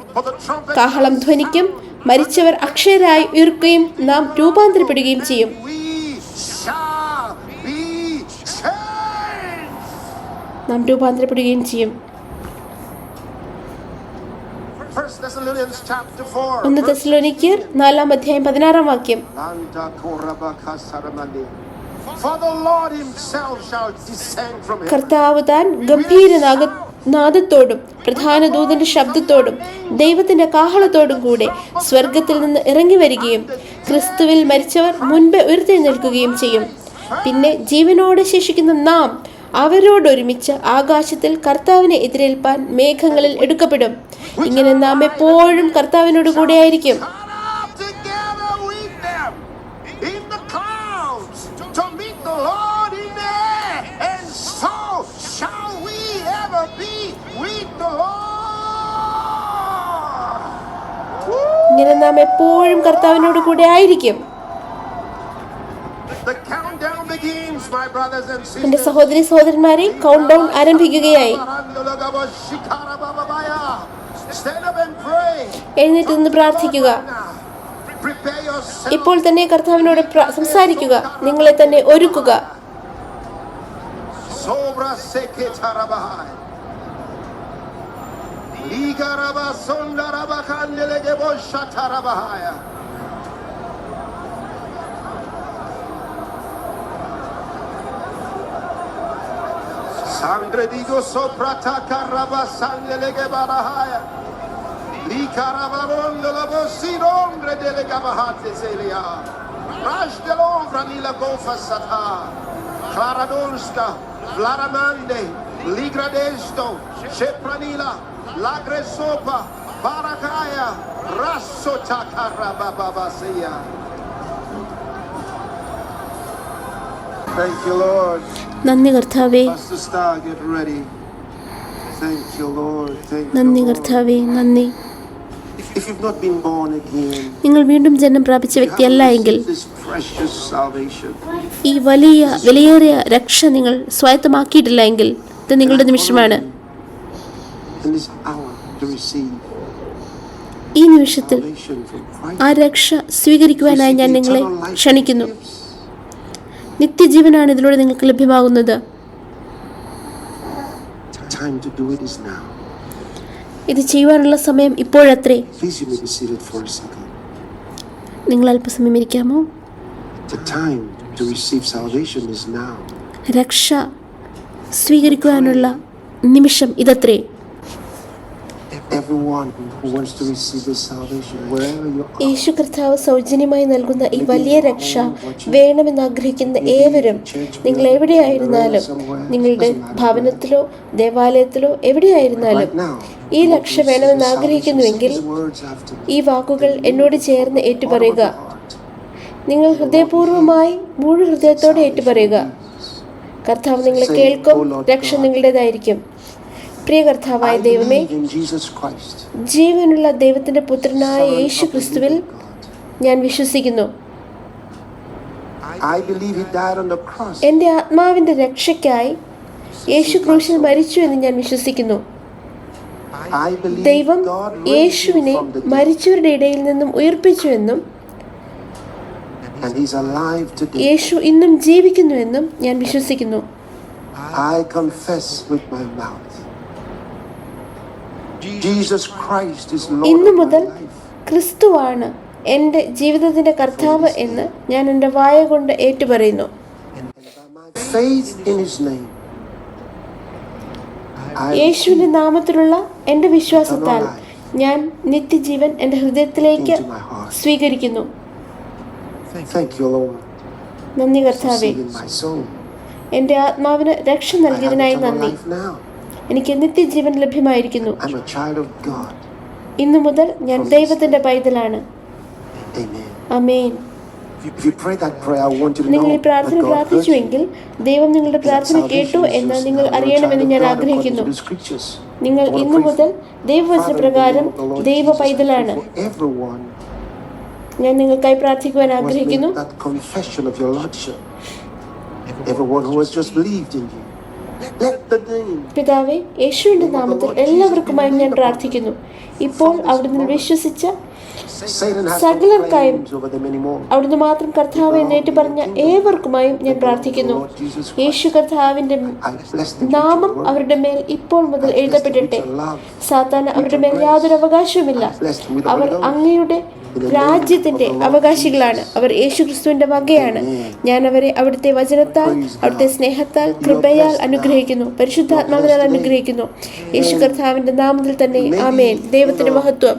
കാഹളം ധ്വനിക്കും, മരിച്ചവർ അക്ഷയരായി ഉയർക്കുകയും നാം രൂപാന്തരപ്പെടുകയും ചെയ്യും. നാം രൂപാന്തരപ്പെടുകയും ചെയ്യും. 1 തെസ്സലോനിക്കർ 4:16 കർത്താവ് താൻ ഗംഭീരനാദത്തോടും പ്രധാന ദൂതന്റെ ശബ്ദത്തോടും ദൈവത്തിന്റെ കാഹളത്തോടും കൂടെ സ്വർഗത്തിൽ നിന്ന് ഇറങ്ങി വരികയും ക്രിസ്തുവിൽ മരിച്ചവർ മുൻപേ ഉയർത്തെഴുന്നേൽക്കുകയും ചെയ്യും. പിന്നെ ജീവനോടെ ശേഷിക്കുന്ന നാം അവരോടൊരുമിച്ച് ആകാശത്തിൽ കർത്താവിനെ എതിരേൽപ്പാൻ മേഘങ്ങളിൽ എടുക്കപ്പെടും. ഇങ്ങനെ നാം എപ്പോഴും കർത്താവിനോട് കൂടെ ആയിരിക്കും. ഇങ്ങനെ നാം എപ്പോഴും കർത്താവിനോട് കൂടെ ആയിരിക്കും. എന്റെ സഹോദരി സഹോദരന്മാരെ, കൗണ്ട് ഡൗൺ ആരംഭിക്കുകയായി. എഴുന്നേറ്റ് നിന്ന് പ്രാർത്ഥിക്കുക. ഇപ്പോൾ തന്നെ കർത്താവിനോട് സംസാരിക്കുക. നിങ്ങളെ തന്നെ ഒരുക്കുക. Sangre digo soprata caraba sangre che barahaya li caravarondo la bosirombre delle gabahate selia rash de l'ombra ni la gofa sata claradonska vlaramande ligradesto shepranila lagresopa barakaya rasso takaraba babasia. Thank you, Lord. നന്ദി കർത്താവേ, നന്ദി കർത്താവേ, നന്ദി. നിങ്ങൾ വീണ്ടും ജന്മം പ്രാപിച്ച വ്യക്തിയല്ല എങ്കിൽ ഈ വലിയ വിലയേറിയ രക്ഷ നിങ്ങൾ സ്വായത്തമാക്കിയിട്ടില്ല എങ്കിൽ ഇത് നിങ്ങളുടെ നിമിഷമാണ്. ഈ നിമിഷത്തിൽ ആ രക്ഷ സ്വീകരിക്കുവാനായി ഞാൻ നിങ്ങളെ ക്ഷണിക്കുന്നു. നിത്യജീവനാണ് ഇതിലൂടെ നിങ്ങൾക്ക് ലഭ്യമാകുന്നത്. ഇത് ചെയ്യുവാനുള്ള സമയം ഇപ്പോഴത്രേ. നിങ്ങൾ അല്പസമയം ഇരിക്കാമോ? രക്ഷ സ്വീകരിക്കുവാനുള്ള നിമിഷം ഇതത്രേ. യേശു കർത്താവ് സൗജന്യമായി നൽകുന്ന ഈ വലിയ രക്ഷ വേണമെന്ന് ആഗ്രഹിക്കുന്ന ഏവരും, നിങ്ങൾ എവിടെയായിരുന്നാലും, നിങ്ങളുടെ ഭവനത്തിലോ ദേവാലയത്തിലോ എവിടെയായിരുന്നാലും ഈ രക്ഷ വേണമെന്ന് ആഗ്രഹിക്കുന്നുവെങ്കിൽ ഈ വാക്കുകൾ എന്നോട് ചേർന്ന് ഏറ്റുപറയുക. നിങ്ങൾ ഹൃദയപൂർവ്വമായി മുഴു ഹൃദയത്തോടെ ഏറ്റുപറയുക. കർത്താവ് നിങ്ങളെ കേൾക്കും. രക്ഷ നിങ്ങളുടേതായിരിക്കും. പ്രിയ കർത്താവായ ദൈവമേ, ജീവനുള്ള ദൈവത്തിന്റെ പുത്രനായ യേശു ക്രിസ്തുവിൽ ഞാൻ വിശ്വസിക്കുന്നു. I believe he died on the cross. എൻ്റെ ആത്മാവിൻ്റെ രക്ഷയ്ക്കായി യേശു ക്രൂശിൽ മരിച്ചു എന്ന് ഞാൻ വിശ്വസിക്കുന്നു. I believe ദൈവം God raised him യേശുവിനെ from the dead, മരിച്ചവരുടെ ഇടയിൽ നിന്നും ഉയർപ്പിച്ചുവെന്നും and he's alive today. യേശു ഇന്നും ജീവിക്കുന്നുവെന്നും ഞാൻ വിശ്വസിക്കുന്നു. I confess with my mouth, Jesus Christ is Lord ഇന്നു of my മുതൽ life. ക്രിസ്തുവാണ് എൻ്റെ ജീവിതത്തിൻ്റെ കർത്താവ് എന്ന് ഞാൻ എൻ്റെ വായ കൊണ്ട് ഏറ്റുപറയുന്നു. Faith in his name, I യേശുവിൻ്റെ നാമത്തിലുള്ള എൻ്റെ വിശ്വാസത്താൽ ഞാൻ നിത്യജീവൻ എൻ്റെ ഹൃദയത്തിലേക്ക് into my heart. സ്വീകരിക്കുന്നു. Thank you, Lord, നന്ദി for കർത്താവേ, saving my soul. എൻ്റെ ആത്മാവിന് രക്ഷ I have നൽകിയതിനായി eternal നന്ദി. life now. എനിക്ക് നിത്യജീവൻ ലഭ്യമായിരിക്കുന്നു. I'm a child of God. ഇന്നു മുതൽ ഞാൻ ദൈവത്തിൻ്റെ പൈതലാണ്. Amen. Amen. If you pray that prayer, I want you to നിങ്ങൾ know ഈ പ്രാർത്ഥന that God heard you. പ്രാർത്ഥിച്ചുവെങ്കിൽ ദൈവം നിങ്ങളുടെ പ്രാർത്ഥന കേട്ടു എന്ന് നിങ്ങൾ അറിയണമെന്ന് ഞാൻ ആഗ്രഹിക്കുന്നു. നിങ്ങൾ ഇന്നു മുതൽ ദൈവവചന പ്രകാരം ദൈവ പൈതലാണ്. ഞാൻ നിങ്ങൾക്കായി പ്രാർത്ഥിക്കുവാൻ ആഗ്രഹിക്കുന്നു. പിതാവേ, യേശുവിന്റെ നാമത്തിൽ എല്ലാവർക്കുമായി ഞാൻ പ്രാർത്ഥിക്കുന്നു. ഇപ്പോൾ അവിടുന്ന് വിശ്വസിച്ച സകലർക്കായും അവിടുന്ന് മാത്രം കർത്താവ് എന്നേറ്റ് പറഞ്ഞ ഏവർക്കുമായും ഞാൻ പ്രാർത്ഥിക്കുന്നു. യേശു കർത്താവിന്റെ നാമം അവരുടെ മേൽ ഇപ്പോൾ മുതൽ എഴുതപ്പെടട്ടെ. സാത്താൻ അവരുടെ മേൽ യാതൊരു അവകാശവുമില്ല. അവർ അങ്ങയുടെ രാജ്യത്തിന്റെ അവകാശികളാണ്. അവർ യേശു ക്രിസ്തുവിന്റെ വകയാണ്. ഞാൻ അവരെ അവിടുത്തെ വചനത്താൽ, അവിടുത്തെ സ്നേഹത്താൽ, കൃപയാൽ അനുഗ്രഹിക്കുന്നു. പരിശുദ്ധാത്മാവിനാൽ അനുഗ്രഹിക്കുന്നു. യേശു കർത്താവിന്റെ നാമത്തിൽ തന്നെ ആമേൻ. ദൈവത്തിന്റെ മഹത്വം.